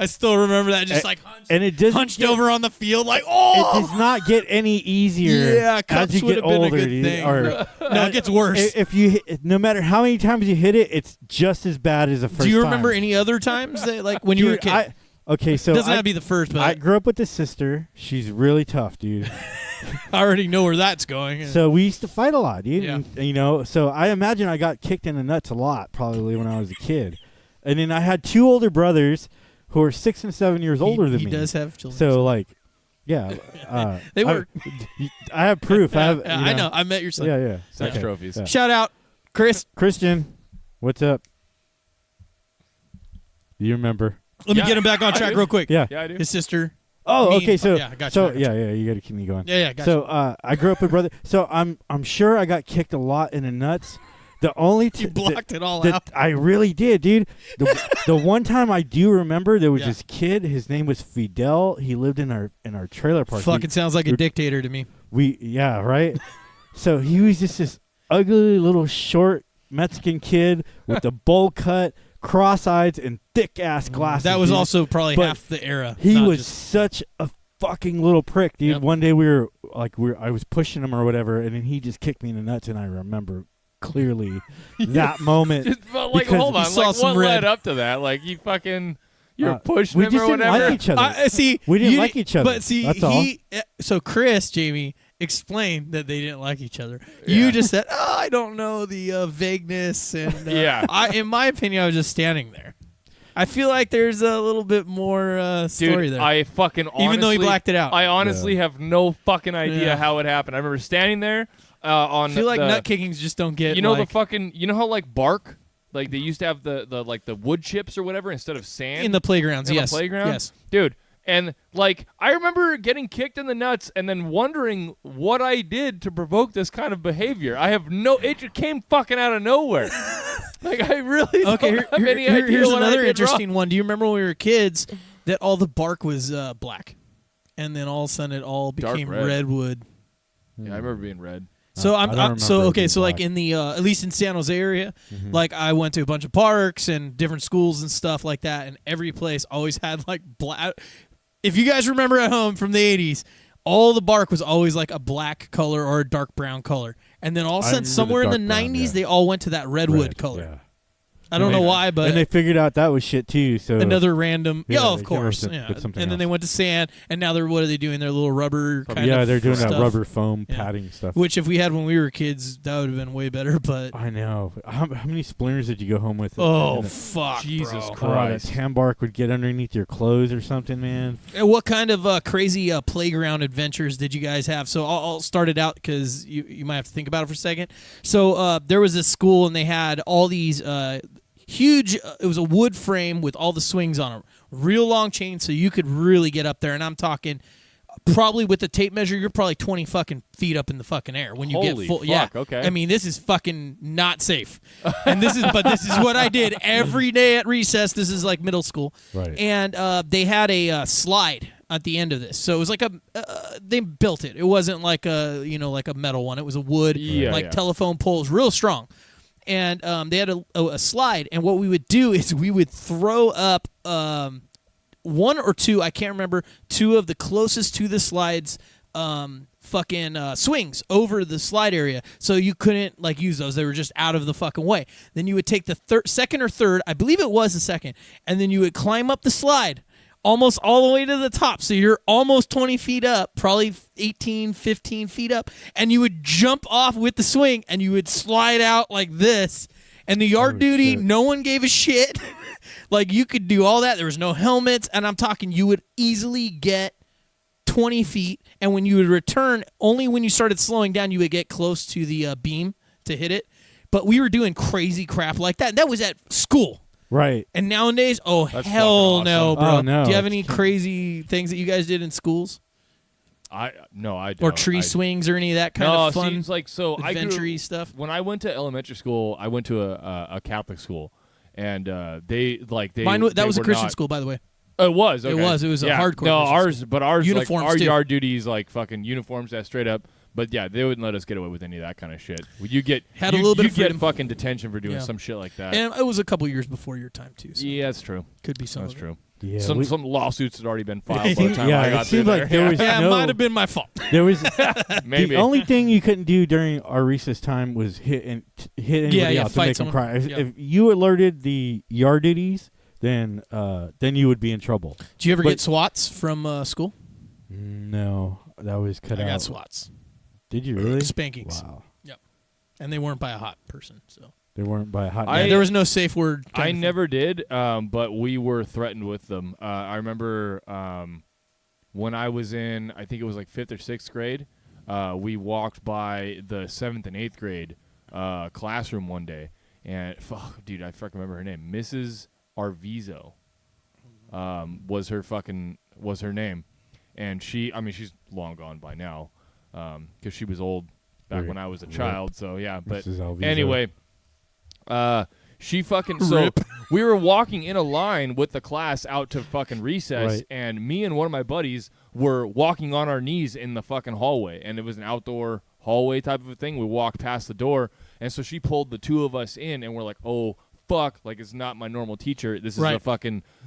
I still remember that, just like and it doesn't hunched get- over on the field, like It oh. does not get any easier. Yeah, as cups you would get have been a older, good dude. thing. Or, No, it gets worse. If you hit, no matter how many times you hit it, it's just as bad as the first. Do you time. remember any other times that, like when you were a Dude, kid? Okay, so Doesn't I, have to be the first, but I grew up with a sister. She's really tough, dude. I already know where that's going. So we used to fight a lot, dude. Yeah. And, so I imagine I got kicked in the nuts a lot, probably when I was a kid. And then I had two older brothers who are 6 and 7 years older than he me. does have children. So like, yeah, They were- I have proof. I have. Yeah, you I know. I met your son. Yeah, yeah. sex Okay. trophies. Yeah. Shout out, Chris. Christian, what's up? You remember? Let me Yeah, get him back on I track do. real quick. Yeah, I do. His sister. Oh, Me- okay. So yeah, I got you, I got you. yeah, you got to keep me going. Yeah, got So I grew up with brother. So I'm sure I got kicked a lot in the nuts. The only you blocked it all that out. I really did, dude. The one time I do remember, there was Yeah. this kid. His name was Fidel. He lived in our trailer park. Fucking sounds like a dictator to me. Yeah, right. So he was just this ugly little short Mexican kid with a bowl cut, cross eyes, and thick ass glasses. That was dude. also probably But half the era. He not was just- such a fucking little prick, dude. Yep. One day I was pushing him or whatever, and then he just kicked me in the nuts, and I remember clearly that moment. But like, because hold on, he saw like some what red. led up to that? Like you fucking, you're pushing we him just or didn't whatever. like each other. See, We didn't you like each other. But see, That's all. So Chris, Jamie, explained that they didn't like each other. Yeah. You just said, "Oh, I don't know the vagueness," and Yeah. in my opinion, I was just standing there. I feel like there's a little bit more story Dude, there. I fucking honestly, Even though he blacked it out. I honestly have no fucking idea Yeah. how it happened. I remember standing there I on feel like the, nut kickings just don't get. you know like, the fucking, you know how like bark, like they used to have the like the wood chips or whatever instead of sand in the playgrounds. in Yes, the playground, yes. dude. And like I remember getting kicked in the nuts and then wondering what I did to provoke this kind of behavior. I have it just came fucking out of nowhere. Like I really Okay, don't have any idea here's what I another did interesting wrong. one. Do you remember when we were kids that all the bark was black, and then all of a sudden it all Dark became red. redwood? Yeah, I remember being red. So I don't remember so it okay, being so like black. in the at least in San Jose area, Mhm. like I went to a bunch of parks and different schools and stuff like that, and every place always had like black. If you guys remember at home from the 80s, all the bark was always like a black color or a dark brown color, and then all of a I sudden remember the somewhere in the dark brown, 90s yeah. they all went to that redwood Red, color. yeah. I don't know why, but and they figured out that was shit too. So another random, Yeah, of they course, put yeah. something And then else. they went to sand, and now what are they doing? Their little rubber kind of yeah, they're doing stuff, that rubber foam Yeah. padding stuff. which if we had when we were kids, that would have been way better. But I know. How many splinters did you go home with? oh And fuck, Jesus bro. Christ. that tan bark would get underneath your clothes or something, man. And what kind of crazy playground adventures did you guys have? So I'll start it out because you might have to think about it for a second. So there was this school, and they had all these huge. It was a wood frame with all the swings on it, real long chain, so you could really get up there. And I'm talking. Probably with the tape measure, you're probably 20 fucking feet up in the fucking air when you Holy get full. fuck, Yeah, okay. I mean, this is fucking not safe. And this is what I did every day at recess. This is like middle school, Right. And they had a slide at the end of this, so it was like they built it. It wasn't like a like a metal one. It was a wood, Yeah. telephone poles, real strong. And they had a slide. And what we would do is we would throw up. One or two, I can't remember, two of the closest to the slides swings over the slide area, so you couldn't like use those. They were just out of the fucking way. Then you would take the second or third, I believe it was the second, and then you would climb up the slide almost all the way to the top, so you're almost 20 feet up, probably 18, 15 feet up, and you would jump off with the swing, and you would slide out like this. And the yard duty, shit. no one gave a shit. Like, you could do all that. There was no helmets. And I'm talking, you would easily get 20 feet. And when you would return, only when you started slowing down, you would get close to the beam to hit it. But we were doing crazy crap like that. And that was at school. Right. And nowadays, That's hell fucking no, awesome. bro. Oh, no. Do you have any crazy things that you guys did in schools? I don't. Or tree swings or any of that kind of fun, seems like so. adventure-y stuff? When I went to elementary school, I went to a Catholic school, and that was a Christian school, by the way. Oh, it was. Okay. It was. It was a yeah. hardcore No, Christian school. ours, Uniforms, like, our too. yard duties, like fucking uniforms, that straight up. But yeah, they wouldn't let us get away with any of that kind of shit. You get Had a little bit you of freedom. get fucking detention for doing Yeah. some shit like that. And it was a couple years before your time, too. So Yeah, that's true. could be some That's of it. true. Yeah. Some lawsuits had already been filed by the time Yeah, I it got through seemed like there was Yeah, it no. might have been my fault. There was Maybe. the only thing you couldn't do during our recess time was hit anybody Yeah, else to fight make them someone. cry. If, Yeah. if you alerted the yard duties, then you would be in trouble. Did you ever But- get SWATs from school? No, that was cut I out. got SWATs. Did you really? Spankings. Wow. And they weren't by a hot person. So They weren't by a hot. I- man. there was no safe word. kind I of thing. never did, but we were threatened with them. I remember when I was in, I think it was like 5th or 6th grade, we walked by the 7th and 8th grade classroom one day, and dude, I fucking remember her name, Mrs. Arvizo, was her name, and she's long gone by now, because she was old back Right. when I was a child. So yeah, but Mrs. Alviso. anyway. She fucking so we were walking in a line with the class out to fucking recess, Right. and me and one of my buddies were walking on our knees in the fucking hallway, and it was an outdoor hallway type of a thing. We walked past the door, and so she pulled the two of us in, and we're like, oh fuck, like it's not my normal teacher. This is Right.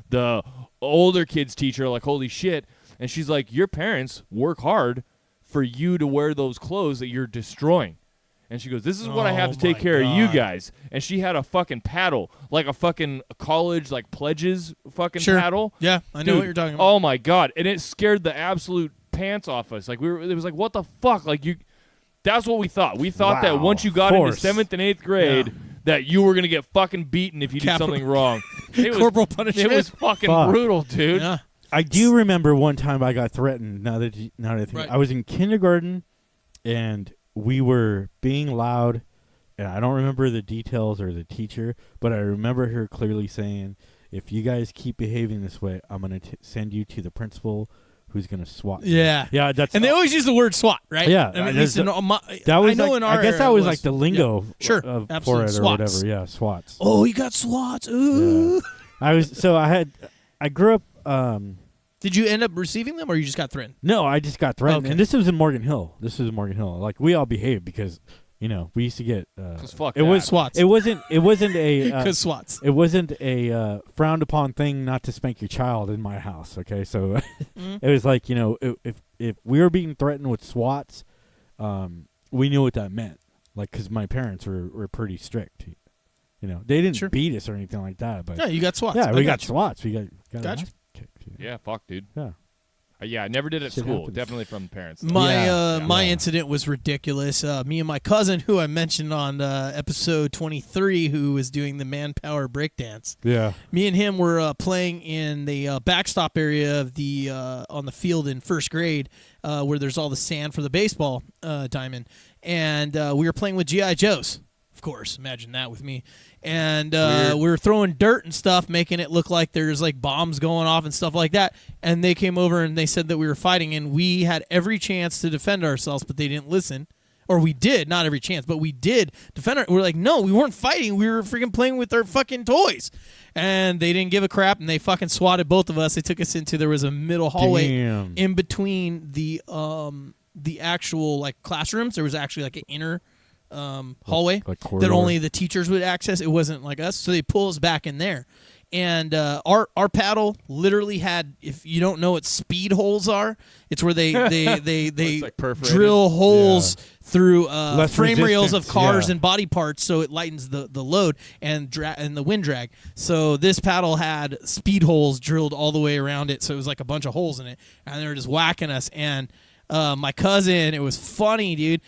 the older kid's teacher. Like holy shit. And she's like, your parents work hard for you to wear those clothes that you're destroying. And she goes, this is what I have to take care of you guys. And she had a fucking paddle, like a fucking college, like pledges fucking paddle. Yeah, I know Dude, what you're talking about. Oh my God. And it scared the absolute pants off us. Like it was like, what the fuck? Like that's what we thought. We thought that once you got into 7th and 8th grade, that you were going to get fucking beaten if you did something wrong. Corporal punishment. It was fucking brutal, dude. Yeah. I do remember one time I got threatened. Now that I think, I was in kindergarten, and we were being loud, and I don't remember the details or the teacher, but I remember her clearly saying, "If you guys keep behaving this way, I'm going to send you to the principal, who's going to SWAT you." Yeah, yeah. And they always use the word SWAT, right? Yeah, I mean, at least that was. I guess that was like the lingo, for it or SWATs. whatever. Yeah, SWATs. Oh, you got SWATs. Ooh. Yeah. I grew up. Did you end up receiving them, or you just got threatened? No, I just got threatened, Okay. and this was in Morgan Hill. Like, we all behaved because, we used to get. Fuck it was SWATs. It wasn't a. Because SWATs. It wasn't a frowned upon thing not to spank your child in my house. Okay, so it was like, if we were being threatened with SWATs, we knew what that meant. Like, because my parents were pretty strict. They didn't beat us or anything like that. But yeah, you got SWATs. Yeah, we got SWATs. We got Gotcha. Yeah, fuck, dude. Yeah. Yeah, I never did it at Shit school. happens. Definitely from the parents. My incident was ridiculous. Me and my cousin, who I mentioned on episode 23, who was doing the manpower breakdance. Yeah. Me and him were playing in the backstop area of the on the field in first grade, where there's all the sand for the baseball diamond, and we were playing with GI Joes. Of course, imagine that with me. And we were throwing dirt and stuff, making it look like there's like bombs going off and stuff like that. And they came over and they said that we were fighting, and we had every chance to defend ourselves, but they didn't listen. Or we did, not every chance, but we did defend we're like, no, we weren't fighting. We were freaking playing with our fucking toys. And they didn't give a crap, and they fucking swatted both of us. They took us into, there was a middle hallway in between the actual like classrooms. There was actually like an inner hallway that only the teachers would access. It wasn't like us, so they pull us back in there. And our paddle literally had, if you don't know what speed holes are, it's where they like drill holes through frame rails of resistance, cars and body parts, so it lightens the load and the wind drag. So this paddle had speed holes drilled all the way around it, so it was like a bunch of holes in it, and they were just whacking us. And my cousin, it was funny, dude.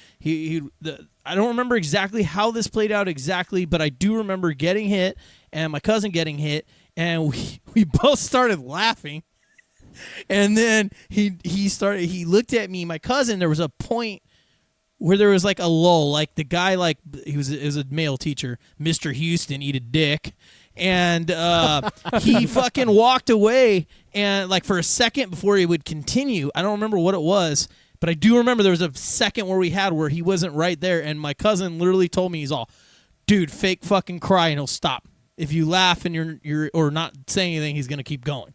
I don't remember exactly how this played out exactly, but I do remember getting hit and my cousin getting hit, and we both started laughing. And then he looked at me, my cousin. There was a point where there was like a lull, like the guy, like he was a male teacher, Mr. Houston, eat a dick. And he fucking walked away, and like for a second before he would continue, I don't remember what it was, but I do remember there was a second where he wasn't right there, and my cousin literally told me, he's all, dude, fake fucking cry and he'll stop. If you laugh and you're or not saying anything, he's gonna keep going.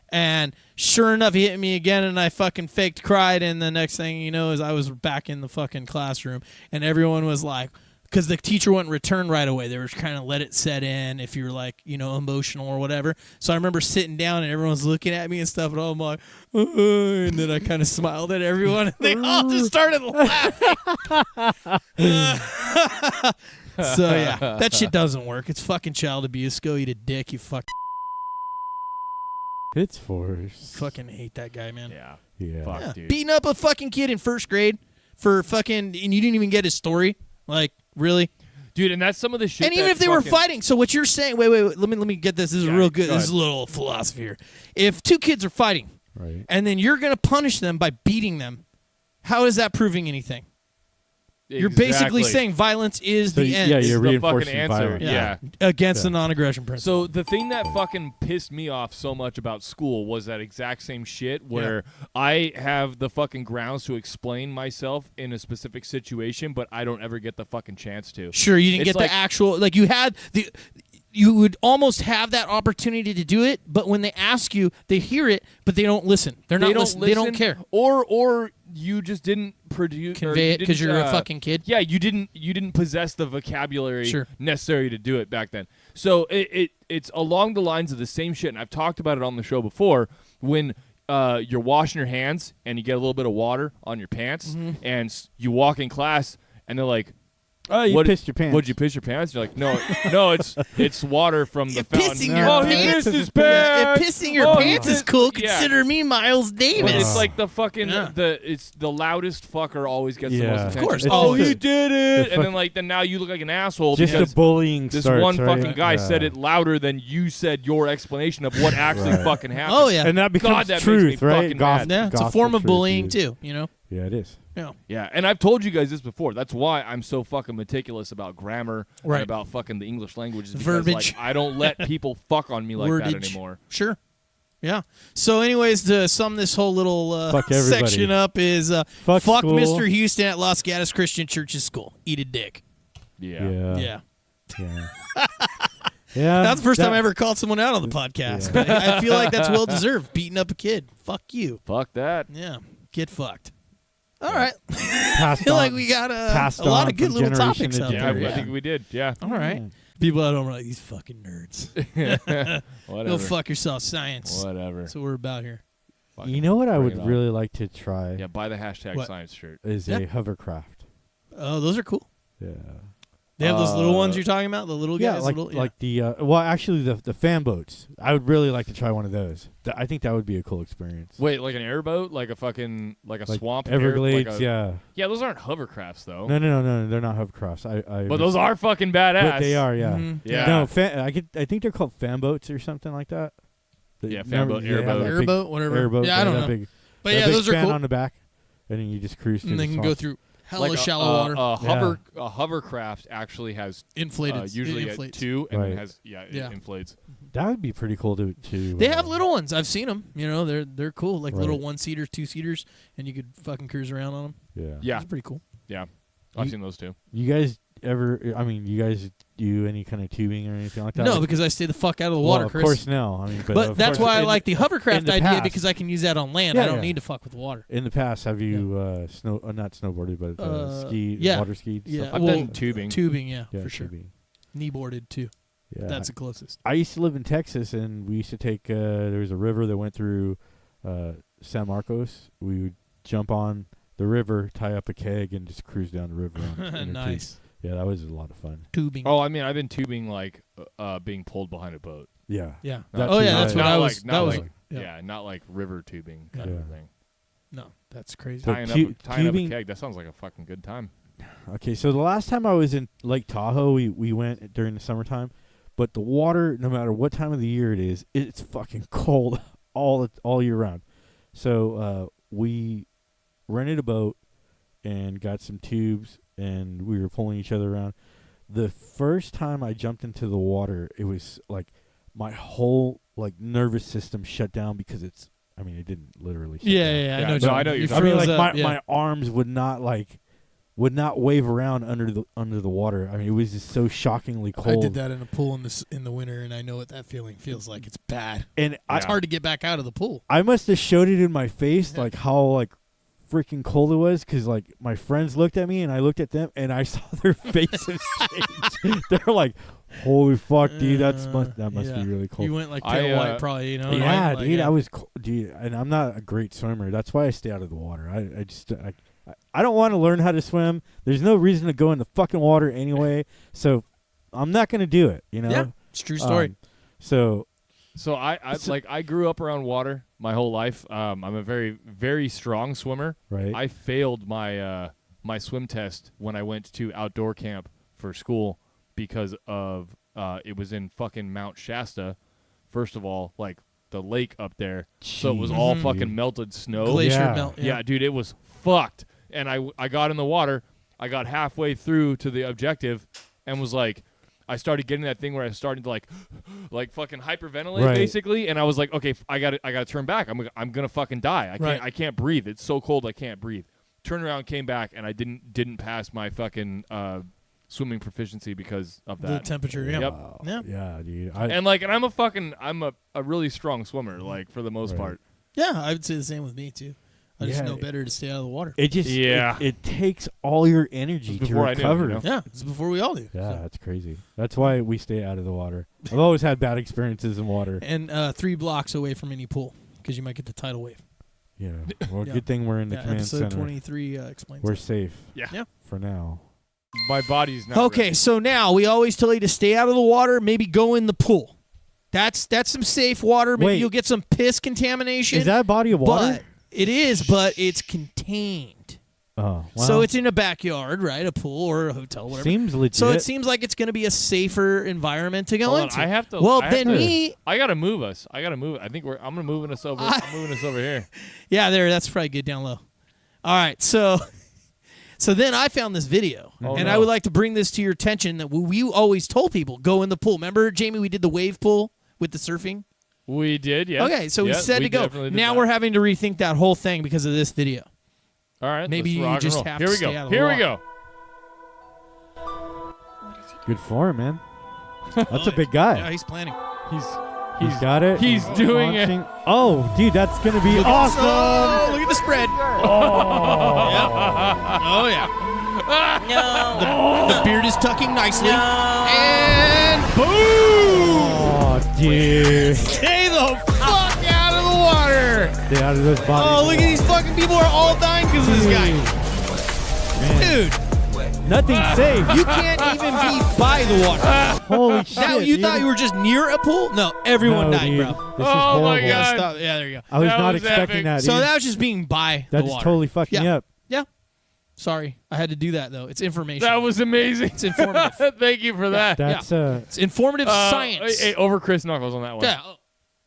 And sure enough, he hit me again, and I fucking faked cried, and the next thing you know is I was back in the fucking classroom, and everyone was like, because the teacher wouldn't return right away. They were kind of let it set in if you're like, emotional or whatever. So I remember sitting down and everyone's looking at me and stuff, and I'm like, and then I kind of smiled at everyone, and they all just started laughing. So yeah, that shit doesn't work. It's fucking child abuse. Go eat a dick, you fuck. It's force. Fucking hate that guy, man. Yeah. Fuck, dude. Beating up a fucking kid in first grade for fucking, and you didn't even get his story. Like, really? Dude, and that's some of the shit. And even if they were fighting, so what you're saying, wait, let me get this. This is real good. This is a little philosophy here. If two kids are fighting, right, and then you're going to punish them by beating them, how is that proving anything? You're basically saying violence is the end. Yeah, you're reinforcing the fucking answer. violence. Yeah. Against the non-aggression principle. So the thing that fucking pissed me off so much about school was that exact same shit where I have the fucking grounds to explain myself in a specific situation, but I don't ever get the fucking chance to. Sure, you didn't get the actual, like you had the... You would almost have that opportunity to do it, but when they ask you, they hear it, but they don't listen. They don't listen. They don't care. Or you just didn't convey it because you're a fucking kid. Yeah, you didn't possess the vocabulary necessary to do it back then. So it's along the lines of the same shit, and I've talked about it on the show before. When you're washing your hands and you get a little bit of water on your pants, and you walk in class and they're like, Oh, you pissed your pants. Would you piss your pants? You're like, no, it's water from the fountain. Pissing your he pants pissed his pants. If pissing your pants is cool, Yeah. consider me Miles Davis. It's like the fucking it's the loudest fucker always gets the most attention. Of course. Oh, It's he did it, and fuck- then now you look like an asshole Just because the bullying this starts, one right? fucking guy said it louder than you said your explanation of what actually fucking happened. Oh yeah, And that becomes God, that truth, makes me right? fucking Goth- mad. yeah. It's a gospel form of truth, bullying dude. too. You know. Yeah, it is. Yeah. Yeah, and I've told you guys this before. That's why I'm so fucking meticulous about grammar Right. and about fucking the English language. Is because, Verbiage. like, I don't let people fuck on me like that Wordage. anymore. Sure. Yeah. So, anyways, to sum this whole little Fuck everybody. section up is Fuck school. Mr. Houston at Los Gatos Christian Church's school. Eat a dick. Yeah. Yeah. Yeah. Yeah. That's the first time I ever called someone out on the podcast. Yeah. But I feel like that's well deserved. Beating up a kid. Fuck you. Fuck that. Yeah. Get fucked. All right. I Passed feel on. like we got Passed a lot on of good from little generation topics to out Yeah, there. I think we did. Yeah. All right. People at home are like, these fucking nerds. Whatever. Go fuck yourself, science. Whatever. That's what we're about here. Fucking You know what I bring would it on. really like to try Yeah, buy the hashtag What? science shirt. is Yeah. a hovercraft. Oh, those are cool. Yeah. They have those little ones you're talking about? The little Yeah, guys? like little, like the well, actually the fan boats. I would really like to try one of those. I think that would be a cool experience. Wait, like an airboat, like a fucking like a Like swamp Everglades, like a, yeah. Yeah, those aren't hovercrafts though. No, they're not hovercrafts. But those are fucking badass. But they are, yeah. Mhm. Yeah. No, I think they're called fan boats or something like that. Yeah, fan boat, airboat. Airboat, whatever. Airboat. Yeah, I don't that know. Big, But that yeah, big those are fan cool. on the back, and then you just cruise through And they the can swamp. go through hella Like shallow water. A hovercraft actually has Inflated. usually it at inflates. 2 and Right. it has it inflates. That would be pretty cool to. They have little ones. I've seen them. You know, they're cool. Like Right. little 1-seaters, 2-seaters, and you could fucking cruise around on them. Yeah. Yeah, It's pretty cool. yeah. I've You- seen those too. You guys ever? I mean, you guys do any kind of tubing or anything like that? No, Like- because I stay the fuck out of the well, water, of Chris. course, no. I mean, But of that's course, why I in- like the in hovercraft the idea past. because I can use that on land. Yeah, I don't yeah. need to fuck with water. In the past, have you not snowboarded, but yeah. water skied? Yeah, stuff I've like done that? tubing. Tubing, yeah, Yeah, for sure. tubing. Knee boarded too. Yeah, That's the closest. I used to live in Texas, and we used to take. There was a river that went through San Marcos. We would jump on the river, tie up a keg, and just cruise down the river. in a tube. Nice. Yeah, that was a lot of fun. Tubing. Oh, I mean, I've been tubing like being pulled behind a boat. Yeah. Yeah. That Oh too, yeah, that's right. what Not I like- was. not That was. like- Yeah. Yeah, not like river tubing kind Yeah. of thing. No, that's crazy. But Tying, tu- tying up a tubing- keg, that sounds like a fucking good time. Okay, so the last time I was in Lake Tahoe, we went during the summertime, but the water, no matter what time of the year it is, it's fucking cold all year round. So we rented a boat and got some tubes, and we were pulling each other around. The first time I jumped into the water, it was like my whole like nervous system shut down because it's. I mean, it didn't literally. Shut Yeah, down. yeah, Yeah, I know. no, what you I know mean. you're You I mean, froze like up, my arms would not wave around under the water. I mean, it was just so shockingly I cold. did that in a pool in the winter, and I know what that feeling feels like. It's bad. And It's hard to get back out of the pool. I must have showed it in my face, like how like freaking cold it was, because like my friends looked at me and I looked at them and I saw their faces change. They're like, "Holy fuck, dude, that must yeah. be really cold." You went like I, pale white, probably. You know. Yeah, like, dude, yeah. I was, dude, and I'm not a great swimmer. That's why I stay out of the water. I don't want to learn how to swim. There's no reason to go in the fucking water anyway, so I'm not gonna do it. You know. Yeah, it's a true story. So So I grew up around water my whole life. I'm a very, very strong swimmer. right. I failed my my swim test when I went to outdoor camp for school because of it was in fucking Mount Shasta. First of all, like the lake up there, so it was all Mhm. fucking melted snow. Glacier yeah. melt. Yeah, dude, it was fucked. And I got in the water. I got halfway through to the objective and was like, I started getting that thing where I started to like fucking hyperventilate Right. basically, and I was like, okay, I got to turn back. I'm gonna fucking die. I can't breathe. It's so cold I can't breathe. Turned around, came back, and I didn't pass my fucking swimming proficiency because of The that. temperature. Yeah. Yep. Wow. Yeah. Yeah, dude. And I'm a really strong swimmer, like for the most Right. part. Yeah, I would say the same with me too. I just Yeah. know better to stay out of the water. It just Yeah. it takes all your energy It's to before I knew, recover. you know? Yeah, it's before we all do. Yeah, So. that's crazy. That's why we stay out of the water. I've always had bad experiences in water. And 3 blocks away from any pool. because you might get the tidal wave. Yeah. Well, Yeah. good thing we're in the command episode center. 23 explains We're it. safe. Yeah. For now. My body's not Okay, ready. so now we always tell you to stay out of the water, maybe go in the pool. That's some safe water. Maybe Wait. you'll get some piss contamination. Is that a body of water? But it is, but it's contained. Oh, wow. So it's in a backyard, right? A pool or a hotel, whatever. Seems legit. So it seems like it's going to be a safer environment to go Hold on, into. I have to. Well, I have then to- me. I gotta move us. I think I'm gonna moving us over. I'm moving us over here. Yeah, there. That's probably good down low. All right, so then I found this video, Oh, and no. I would like to bring this to your attention that we always told people go in the pool. Remember, Jamie, we did the wave pool with the surfing. We did, yeah. Okay, so we said to go. definitely did Now that. we're having to rethink that whole thing because of this video. All right. Maybe let's you rock and just roll. have Here to we stay go. out of the Here we water. go. Good for him, man. That's a Oh, big guy. Yeah, he's planning. He's got it. he's doing it. launching. Oh, dude, that's going to be awesome. Oh, look at the spread. Oh. Yep. Oh, yeah. No. The beard is tucking nicely. And boom! Oh, dude. Stay the fuck out of the water. Stay out of those bodies. Oh, look at these fucking people are all dying because of this guy. Man, Dude, nothing's safe. you can't even be by the water. Holy shit. Now, you dude. thought you were just near a pool? No, everyone No, died, dude. bro. This is Oh, my horrible. God. Stop. Yeah, there you go. I was That not was expecting epic. that. So dude. that was just being by That the just water. totally fucked me Yeah. up. Yeah. Sorry, I had to do that though. It's information. That was amazing. It's informative. Thank you for that. That's It's informative science. Hey, over Chris Knuckles on that one. Yeah. Oh,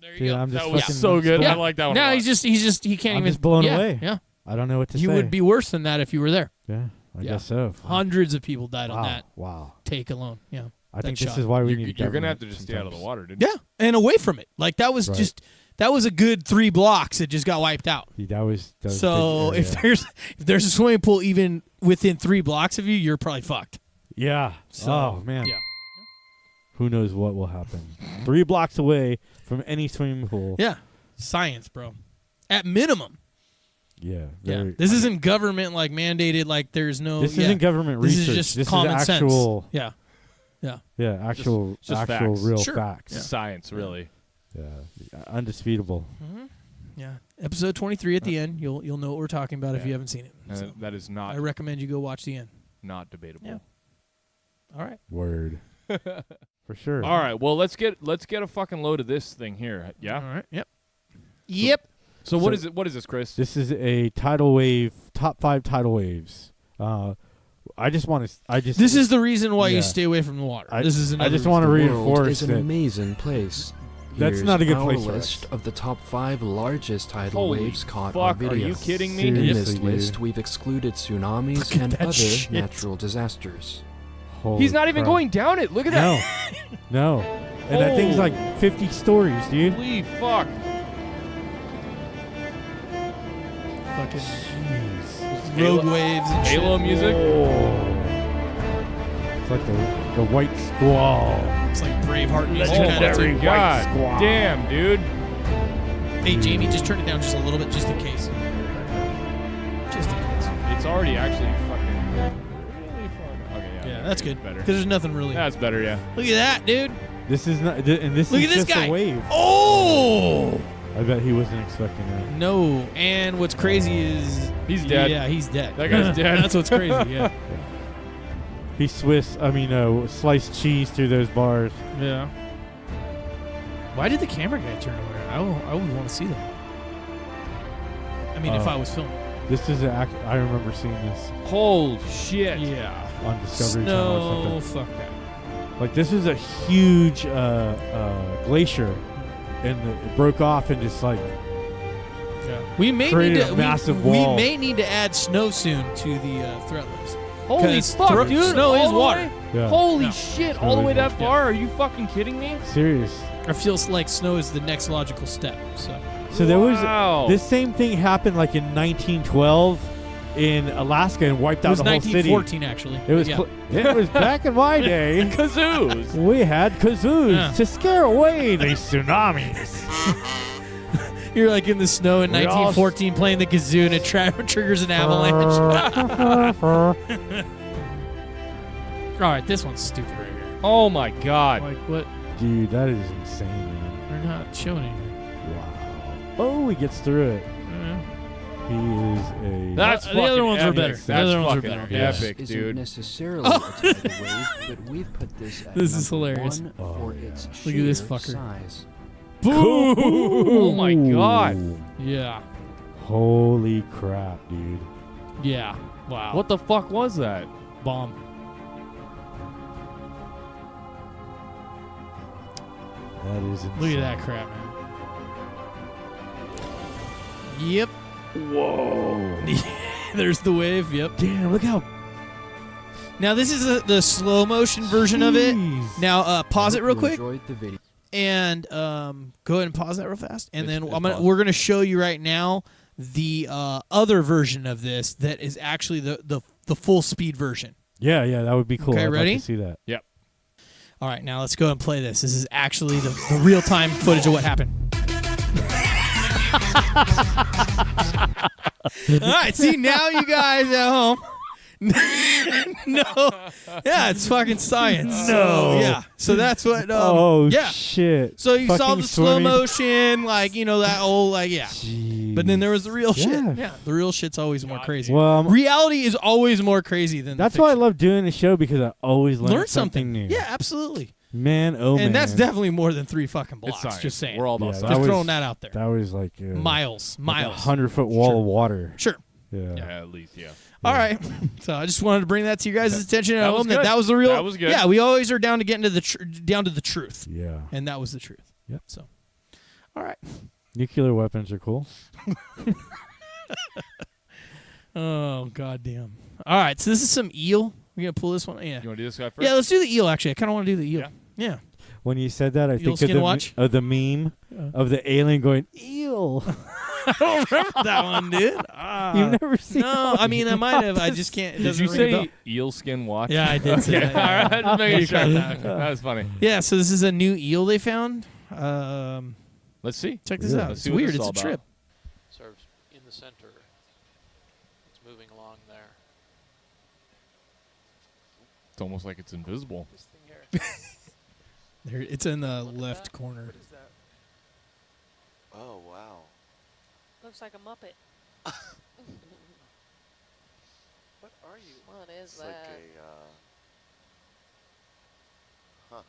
there you dude, go. I'm just That was fucking so good. Yeah. I like that one. a Now lot. he can't I'm even. just blown yeah, away. Yeah. I don't know what to You say. would be worse than that if you were there. Yeah, I Yeah. guess so. Hundreds of people died on Wow. that Wow. take alone. Yeah. I think that this shot. is why we need You're a gonna have to government just stay out of the sometimes. water, dude. Yeah, and away from it. Like that was Right. that was a good 3 blocks. It just got wiped out. Yeah, that was So big area. if there's a swimming pool even within 3 blocks of you, you're probably fucked. Yeah. So, oh man. Yeah. Who knows what will happen? 3 blocks away from any swimming pool. Yeah. Science, bro. At minimum. Yeah. Yeah. very- This isn't government like mandated. Like there's no. This yeah. isn't government This research. is just this common is sense. actual. Yeah. Yeah. Actual. just actual facts. real Sure. facts. Science, really. Yeah. Undisputable. Yeah. Episode 23 at the end. You'll know what we're talking about if Yeah. you haven't seen it. So That is I not recommend you go watch the end. not debatable. Yeah. All right. Word. For sure. All right. Well, let's get a fucking load of this thing here. Yeah. All right. Yep. Yep. So what So- is it? What is this, Chris? This is a tidal wave. Top 5 tidal waves. I just want to. This is the reason why Yeah. you stay away from the water. I- This is another I just want to reason. The world reinforce is an that. amazing place. That's Here's not a good our place for list us. of the top 5 largest tidal Holy waves caught fuck! on video. Are you kidding me? In Seriously, this dude. list, we've excluded tsunamis Look at and that other shit. natural disasters. Holy He's not even crap. going down it. Look at that. No. No. And that thing's like 50 stories, dude. Holy fuck! Fucking Jeez. road waves and shit. Halo music. It's like the white squall. It's like Braveheart music. Oh kind of my too. god! squad. Damn, dude. Hey, Jamie, just turn it down just a little bit, just in case. Just in case. It's already actually fucking really fun. Okay, yeah. Yeah, that's good. Better. Because there's nothing really. That's better. Yeah. Look at that, dude. This is not, and this Look is at this just guy. a wave. Oh! I bet he wasn't expecting that. No. And what's crazy is. He's dead. Yeah, he's dead. That guy's dead. That's what's crazy, yeah. He sliced cheese through those bars. Yeah. Why did the camera guy turn around? I would want to see that. I mean, if I was filming. This is I remember seeing this Holy shit! Yeah. on Discovery Channel or No, something. fuck that. Like this is a huge glacier, and it broke off and just like Yeah. We may Created need to a massive we wall. may need to add snow soon to the threat list. Holy 'Cause fuck, dude! snow all is the water. way? yeah. Holy Yeah. shit! Snow All the is way that water. far? Are you fucking kidding me? Serious. I feel like snow is the next logical step. So there was Wow. this same thing happened like in 1912 in Alaska and wiped It out was the whole city. 1914 actually. It was yeah. it was back in my day. kazoos. We had kazoos Yeah. to scare away the tsunamis. You're like in the snow in We all 1914 playing the kazoo and it triggers an avalanche. All right, this one's stupid right here. Oh my god! Like what? Dude, that is insane, man. They're not showing anything. Wow. Oh, he gets through it. He is a. That's the other fucking ones were epic. better. That's The other ones were fucking better. Yeah. epic, Isn't dude. necessarily a tidal wave, but we've put this at This is number hilarious. one Oh, for yeah. its Look at this sheer fucker. size. Oh my god. Yeah. Holy crap, dude. Yeah. Wow. What the fuck was that? bomb? That is insane. Look at that crap, man. Yep. Whoa. There's the wave. Yep. Damn, look how. Now this is the slow motion version of it. Jeez. Now pause I it hope real you quick enjoyed the video. and go ahead and pause that real fast. And It's- then it's paused. we're gonna show you right now the other version of this that is actually the full speed version. Yeah, that would be cool. Okay, I'd like ready? to see that. All right, now let's go and play this. This is actually the real time footage of what happened. All right, see now you guys at home. No, yeah, it's fucking science. So, yeah, so that's what. Yeah. Shit. So you saw Fucking the slow swimming. motion, like that old, yeah. Jeez. But then there was the real shit. Yeah. Yeah, the real shit's always more crazy. Well, Reality is always more crazy than that's the why I fiction. love doing the show because I always learn something new. Yeah, absolutely. Man, oh man. And that's definitely more than 3 fucking blocks. It's science. Just saying. We're all about Yeah, science. that Just was- throwing that out there. That was like Miles. like a 100-foot wall Sure. of water. Sure. Yeah. Yeah, at least, yeah. All right. So I just wanted to bring that to you guys' attention. And that I was love good. that was the real. That was good. Yeah, we always are down to getting to down to the truth, Yeah. and that was the truth. Yep. So, all right. Nuclear weapons are cool. Oh goddamn. All right. So this is some eel. We're gonna pull this one. Yeah. You want to do this guy first? Yeah. Let's do the eel. Actually, I kind of want to do the eel. Yeah. Yeah. When you said that, I Eel think skin of the, watch? of the meme of the alien going, eel. I don't remember that one, dude. You've never seen No, I mean I might have. I just can't. It Did doesn't you ring a bell. say eel skin watch? Yeah, I did say that. All right, just making You sure. caught that. That was funny. Yeah. So this is a new eel they found. Let's see. Check this Yeah. out. Let's It's see what weird. this is It's all a about. trip. Serves in the center. It's moving along there. It's almost like it's invisible. This thing here. There, it's in the Look at left that. corner. What is that? Oh, wow. Looks like a Muppet. What are you? What is It's that? like a, huh.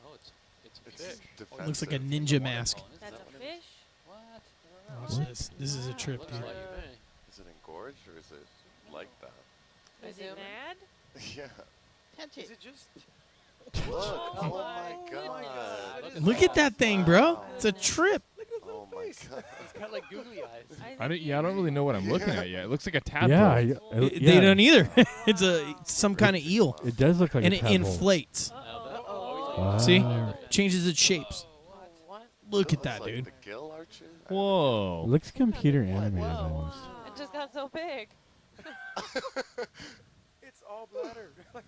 Oh, it's a It's fish. defensive. Looks like a ninja mask. That's a fish? What? I don't What's know. this? This is a trip, Looks dude. like me. Is it engorged or is it like that? Is it mad? Yeah. Is it just? Look. Oh Oh, my my goodness. god. Look at that thing, bro. Wow. It's a trip. Oh my god. It's kind of like googly eyes. I don't really know what I'm looking at yet. It looks like a tadpole. Yeah, They don't either. It's some kind of eel, It does look like and a it tadpole. inflates. Wow. See? Changes its shapes. What? Look at Looks that, like dude. The gill arches? Whoa. It looks computer animated Whoa. almost. It just got so big. It's all bladder. Oh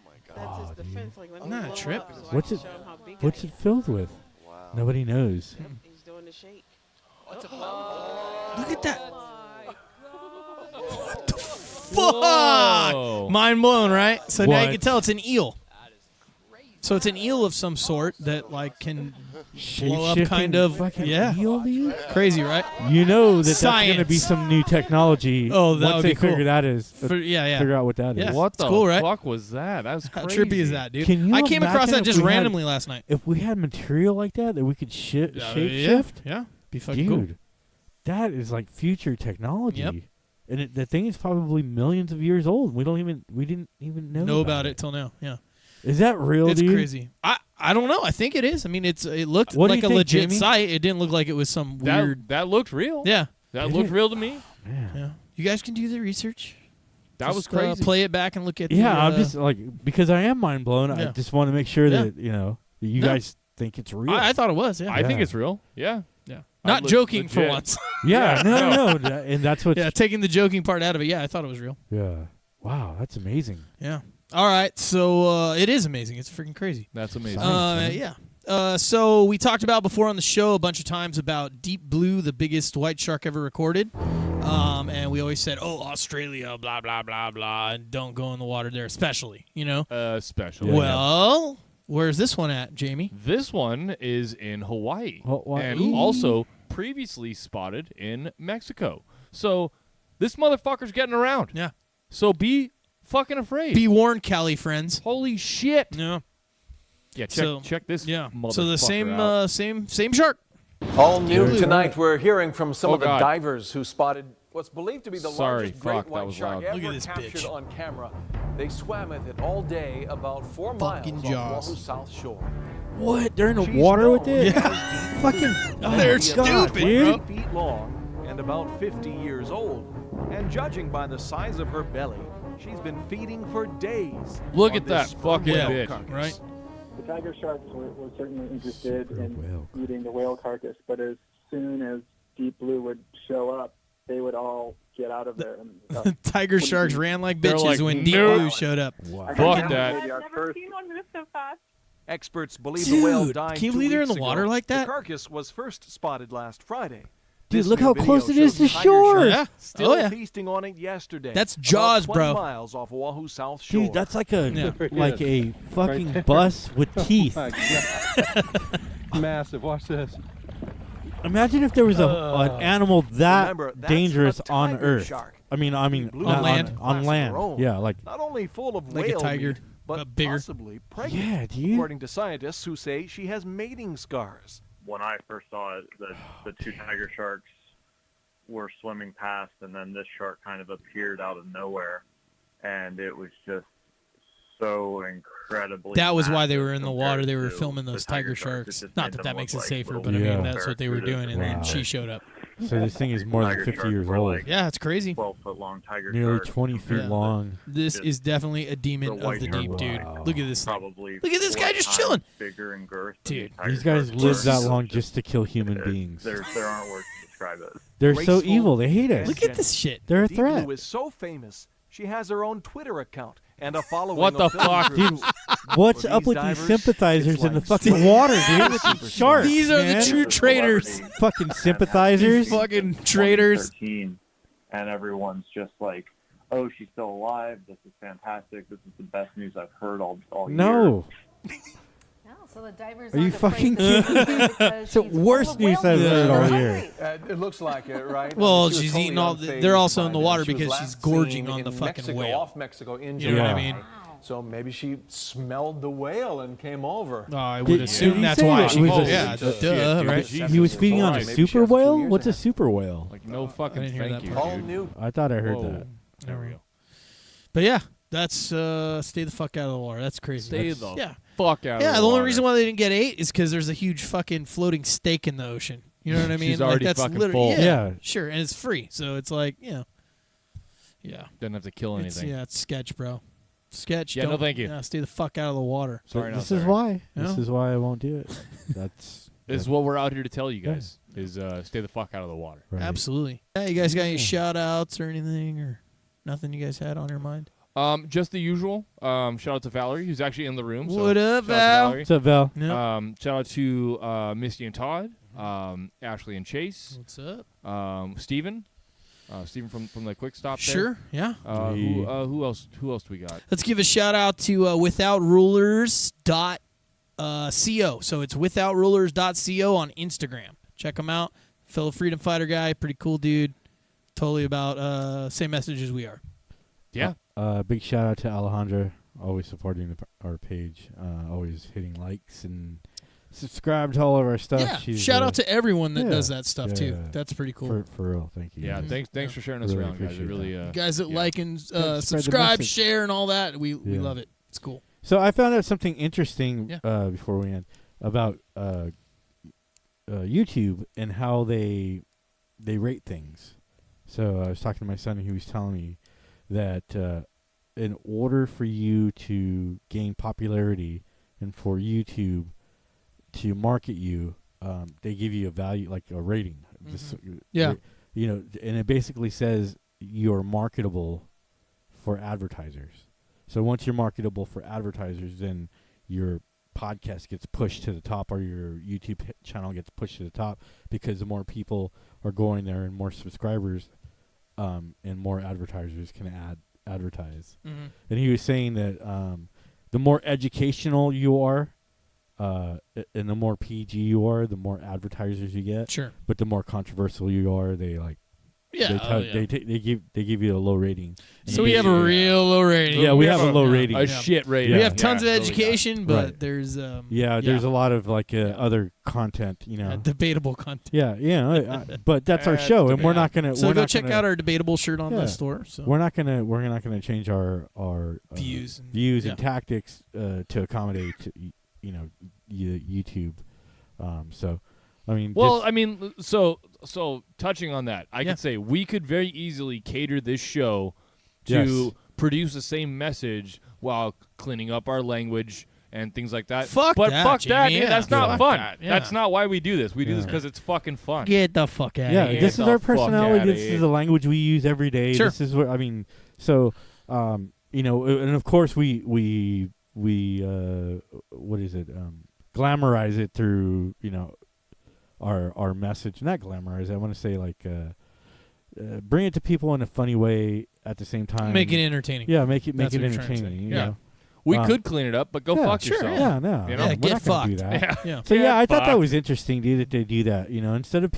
my That's god. his Oh, dude. defense. Like when he Nah, blow trip. up, so What's I it- can show him how big What's I it filled with? Wow. Nobody knows. am. He's doing the shake. What's a bladder? Look at that. Oh Fuck! Whoa. Mind blown, right? So now you What? can tell it's an eel. That is crazy. So it's an eel of some sort that like can blow up, Shape-shifting kind of. fucking Yeah. eel, dude? Crazy, right? You know that's going to be Science. some new technology. Oh, that once would they be cool. figure that is. Yeah. Figure out what that is. Yeah. What It's the cool, right? fuck was that? That was How crazy. trippy is that, dude? Can you I came across imagine that if just we had- randomly last night. If we had material like that we could shape Yeah, shift, Yeah. Be fucking dude, cool. that is like future technology. Yep. And the thing is probably millions of years old. We didn't even know About it till now. Yeah. Is that real, It's dude? crazy. I don't know. I think it is. I mean, it looked What do like you a think, legit Jamie? site. It didn't look like it was some weird. That looked real. Yeah. That It looked is. real to me. Man. Yeah. You guys can do the research. That was Just, crazy. play it back and look at. Yeah, the, I'm just like because I am mind blown. I Yeah. just want to make sure Yeah. that that you No. guys think it's real. I thought it was. Yeah. I think Yeah. it's real. Yeah. yeah. I Not look joking for legit. once. yeah, Yeah, no, and that's what. Yeah. Taking the joking part out of it. Yeah. I thought it was real. Yeah. Wow, that's amazing. Yeah. All right. So it is amazing. It's freaking crazy. That's amazing. Science, Yeah. So we talked about before on the show a bunch of times about Deep Blue, the biggest white shark ever recorded. And we always said, oh, Australia, blah, blah, blah, blah, and don't go in the water there, especially, Special. Yeah. Well, Where's this one at, Jamie? This one is in Hawaii. Hawaii. And also previously spotted in Mexico. So this motherfucker's getting around. Yeah. So be fucking afraid. Be warned, Cali friends. Holy shit. Yeah. Yeah, So- check this motherfucker So the out. same shark. All new Dude. tonight, we're hearing from some Oh, of the God. divers who spotted what's believed to be the Sorry, largest great fuck, that white was shark loud. ever Look at this captured bitch. on camera. They swam with it all day, about 4 miles Fucking off Jaws. Oahu South Shore. What? They're in the She's water with known it? as Fucking. They're God, stupid, dude. bro. feet long and about 50 years old. And judging by the size of her belly, she's been feeding for days. Look on at that this fucking whale bitch. carcass. Right? The tiger sharks were certainly interested For a in whale. eating the whale carcass, but as soon as Deep Blue would show up, they would all get out of there. And, Tiger sharks ran like They're bitches like, when Deep "Nope." Blue showed up. Wow. Fuck that. maybe our first one move so fast. Experts believe the whale Dude, died can you 2 believe they're in weeks the water ago. like that? The carcass was first spotted last Friday. Dude, This look new how video close it is shows to tiger shore. sharks Yeah. Still Oh, yeah. feasting on it yesterday. That's about Jaws, 20 bro. miles off Oahu South Shore. Dude, that's like a Yeah. fucking bus with teeth. Massive. Watch this. Imagine if there was an animal that Remember, that's dangerous a on tiger Earth. shark. I mean, Blue not On land? On land. Class of their own. Yeah, like Not only full of Like a whale tiger, meat, but but bigger. possibly pregnant. yeah, dude. According to scientists who say she has mating scars. When I first saw it, the 2 tiger sharks were swimming past, and then this shark kind of appeared out of nowhere, and it was just so incredibly. That was why they massive were in the water. They were compared to filming the those tiger tiger sharks. sharks. It just Not made that them that makes it look like safer, little but I mean Yeah. that's what they were doing, and then Wow. she showed up. So this thing is more than Tiger 50 sharks years were old. like Yeah, it's crazy. 12-foot long tiger Nearly sharks 20 feet compared to long. This Just is definitely a demon the of white the shark. deep, dude. Wow. Look at this thing. Probably Look at this guy 4 just times chilling. bigger in girth than Dude, tiger These guys sharks live were. that So long it's just to kill human beings. There aren't words to describe it. They're so Graceful evil. They hate us. Look at this shit. They're a Deep threat. Blue is so famous, she has her own Twitter account and a following What the of film fuck? crews. What's For up these with these divers, sympathizers it's in the like fucking water, dude? With these sharks. These are the man. true traitors. Fucking sympathizers. Fucking traitors. 2013, and everyone's just like, "Oh, she's still alive. This is fantastic. This is the best news I've heard all year." No. No, so the divers Are you aren't afraid fucking to swim kidding me? with her because It's the she's full worst of news whale I've meat. heard all Right. year. It looks like it, right? Well, I mean, she was she's totally eating all. unfazed They're also in by the this. water She was because last she's gorging seen on in the fucking Mexico, whale. off Mexico in You know what I July. mean? So maybe she smelled the whale and came over. Oh, I Did- would did assume he that's say why that? she. Was Oh, it- yeah, Shit, duh, dude. right? Jesus He was feeding on a Maybe she has super a few whale? years What's a ahead. super whale? Like, no fucking I didn't hear thank that you, part. All dude. new. I thought I heard Whoa. that. There we go. But yeah, that's stay the fuck out of the water. That's crazy. Stay That's- the yeah. fuck out Yeah, of the the only water. reason why they didn't get 8 is because there's a huge fucking floating steak in the ocean. You know what I mean? She's already like, that's fucking literally, full. Yeah, Yeah. sure, and it's free, so it's like, yeah, Doesn't have to kill it's, anything. yeah, it's sketch, bro. Sketch. Yeah, no, don't, thank you. Yeah, stay the fuck out of the water. Sorry, not This sorry. is why. No. This is why I won't do it. That's This is what we're out here to tell you guys: is stay the fuck out of the water. right. Absolutely. Yeah, you guys got any shout outs or anything or nothing you guys had on your mind? Just the usual. Shout out to Valerie, who's actually in the room. So What up, shout out to Val? Valerie. What's up, Val? No. Shout out to Misty and Todd, Ashley and Chase, What's up? Steven. Steven from the Quick Stop there. Sure. Yeah. Who else do we got? Let's give a shout out to withoutrulers.co. So it's withoutrulers.co on Instagram. Check him out. Fellow freedom fighter guy, pretty cool dude. Totally about same message as we are. Yeah. Big shout out to Alejandra, always supporting our page, always hitting likes and subscribe to all of our stuff. Yeah. She's, Shout out to everyone that yeah, does that stuff too. yeah. That's pretty cool. For real. Thank you. Yeah. guys. Thanks for sharing us Really around, guys. It appreciate really. that. Guys that yeah. like and spread the subscribe, message. share, and all that. We Yeah. love it. It's cool. So I found out something interesting Yeah. before we end about YouTube and how they rate things. So I was talking to my son, and he was telling me that in order for you to gain popularity and for YouTube to market you, they give you a value, like a rating. Yeah. You know, and it basically says you're marketable for advertisers. So once you're marketable for advertisers, then your podcast gets pushed to the top, or your YouTube channel gets pushed to the top, because the more people are going there and more subscribers and more advertisers can advertise. Mhm. And he was saying that the more educational you are, and the more PG you are, the more advertisers you get. Sure. But the more controversial you are, they like. Yeah, they give you a low rating. So we have a real low rating. Yeah, we have a low rating. A shit rating. We have tons of education, but Right. there's there's a lot of like other content, debatable content. Yeah, but that's our show, and we're not gonna. So we're go not check gonna, out our debatable shirt on the store. So we're not gonna change our views and tactics to accommodate YouTube. So. I mean, so touching on that, I could say we could very easily cater this show to produce the same message while cleaning up our language and things like that. Fuck but that, fuck Jamie. that, dude. Yeah, that's not fuck fun. that, yeah. That's not why we do this. We do this because it's fucking fun. Get the fuck out of here. Yeah, this is our personality. This here. is the language we use every day. Sure. This is what I mean. So, and of course we what is it? Glamorize it through our message. Not glamorize. I want to say like bring it to people in a funny way at the same time. Make it entertaining. Yeah, make it That's what you're trying to entertaining. say. You know? We could clean it up, but go fuck sure, yourself. Yeah, no. You know? We're not get gonna do fucked. that. Yeah. So I thought that fucked. was interesting, dude, that they do that. Instead of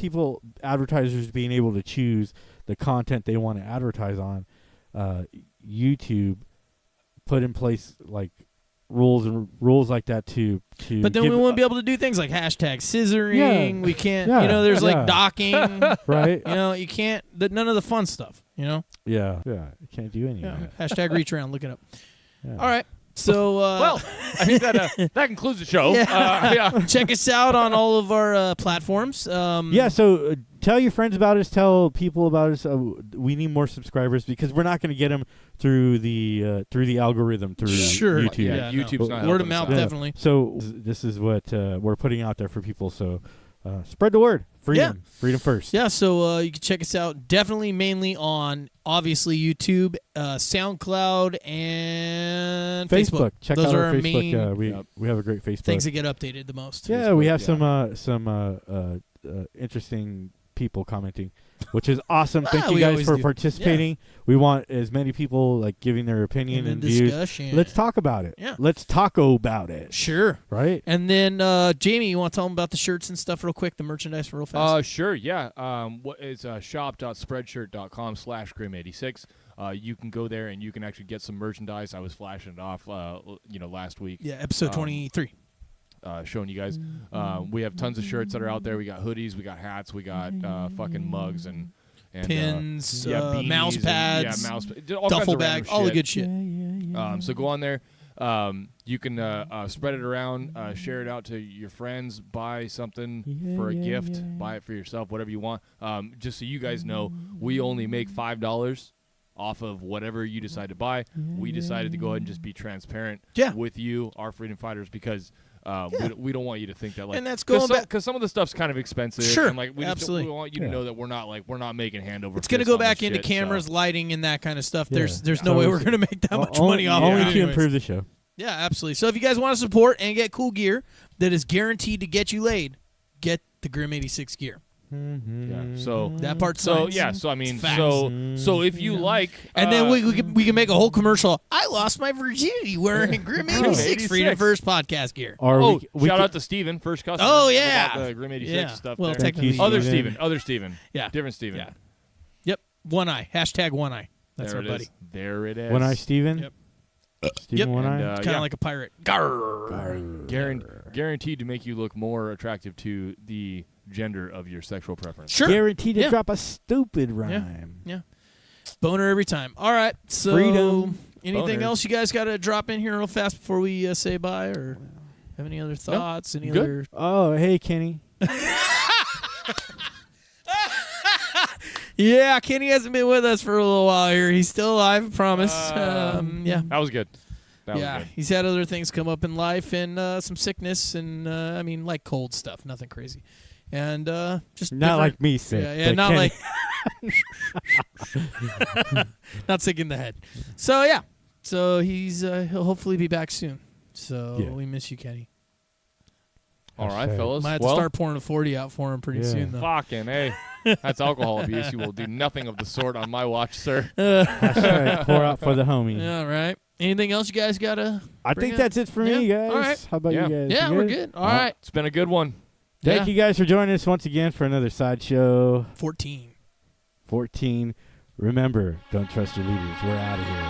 advertisers being able to choose the content they want to advertise on, YouTube put in place like rules like that to. But then we won't be able to do things like hashtag scissoring. Yeah. We can't. Yeah. There's Yeah. like docking. Right. You can't. None of the fun stuff. Yeah. You can't do any of that. Hashtag reach around. Look it up. Yeah. All right. So well, I think that concludes the show. Check us out on all of our platforms. So tell your friends about us. Tell people about us. We need more subscribers because we're not going to get them through the algorithm through YouTube. Yeah, YouTube's not word of helping mouth, us out. definitely. So this is what we're putting out there for people. So spread the word. Freedom first. Yeah, so you can check us out definitely mainly on, obviously, YouTube, SoundCloud, and Facebook. Check Those out are our our Facebook. main We have a great Facebook. things that get updated the most. Yeah, we have some interesting people commenting, which is awesome. Thank you we guys always for do. participating. We want as many people like giving their opinion and views. discussion. Let's talk about it. Yeah. Let's taco about it. Sure. Right? And then, Jamie, you want to tell them about the shirts and stuff real quick, the merchandise real fast? Sure, yeah. It's shop.spreadshirt.com/grim86. You can go there and you can actually get some merchandise. I was flashing it off, last week. Yeah, episode 23. Showing you guys. We have tons of shirts that are out there. We got hoodies, we got hats, we got fucking mugs and pins, beanies mouse pads, all duffel kinds of bag, random all the shit. good shit. So go on there. You can spread it around, share it out to your friends, buy something for a gift, buy it for yourself, whatever you want. Just so you guys know, we only make $5 off of whatever you decide to buy. We decided to go ahead and just be transparent with you, our freedom fighters, because we don't want you to think that And that's going back because some of the stuff's kind of expensive. Sure, and we absolutely. we want you to know that we're not making hand over. It's going to fist go on this back into shit, cameras, so. lighting, and that kind of stuff. Yeah. There's no way we're going to make that much money off of it. Only to anyways. improve the show. Yeah, absolutely. So if you guys want to support and get cool gear that is guaranteed to get you laid, get the Grim 86 gear. Yeah. So that part's so science. yeah. So I mean, Facts. so if you like, and then we can make a whole commercial. I lost my virginity wearing Grim 86 Freedom First podcast gear. Shout out to Steven, first customer. Oh yeah, about the Grim 86 yeah. stuff. Well, there. technically, other Steven, yeah, different Steven. Yeah. Yep, one eye. Hashtag one eye. That's there our buddy. There it is. One Eye Steven? Yep. Steven One Eye? And, kind of like a pirate. Guaranteed to make you look more attractive to the gender of your sexual preference. Sure. Guaranteed to drop a stupid rhyme. Yeah. Boner every time. All right. So Freedom. anything Boners. else you guys got to drop in here real fast before we say bye, or have any other thoughts? Any other? Oh, hey, Kenny. Yeah, Kenny hasn't been with us for a little while here. He's still alive, I promise. Yeah. That was good. That was good. He's had other things come up in life and some sickness and I mean like cold stuff, nothing crazy. And just Not like me sick. Yeah, but not Kenny. like not sick in the head. So yeah. So he'll hopefully be back soon. So we miss you, Kenny. All right, right. fellas. Might have to Well, start pouring a 40 out for him pretty Yeah. soon, though. fucking hey, that's alcohol abuse. You will do nothing of the sort on my watch, sir. That's right. Pour out for the homie. Yeah, all right. Anything else you guys got to I bring think up? that's it for me, Yeah. guys. All right. How about Yeah. you guys? Yeah, You we're good. All right. It's been a good one. Thank Yeah. you guys for joining us once again for another sideshow 14. 14. Remember, don't trust your leaders. We're out of here.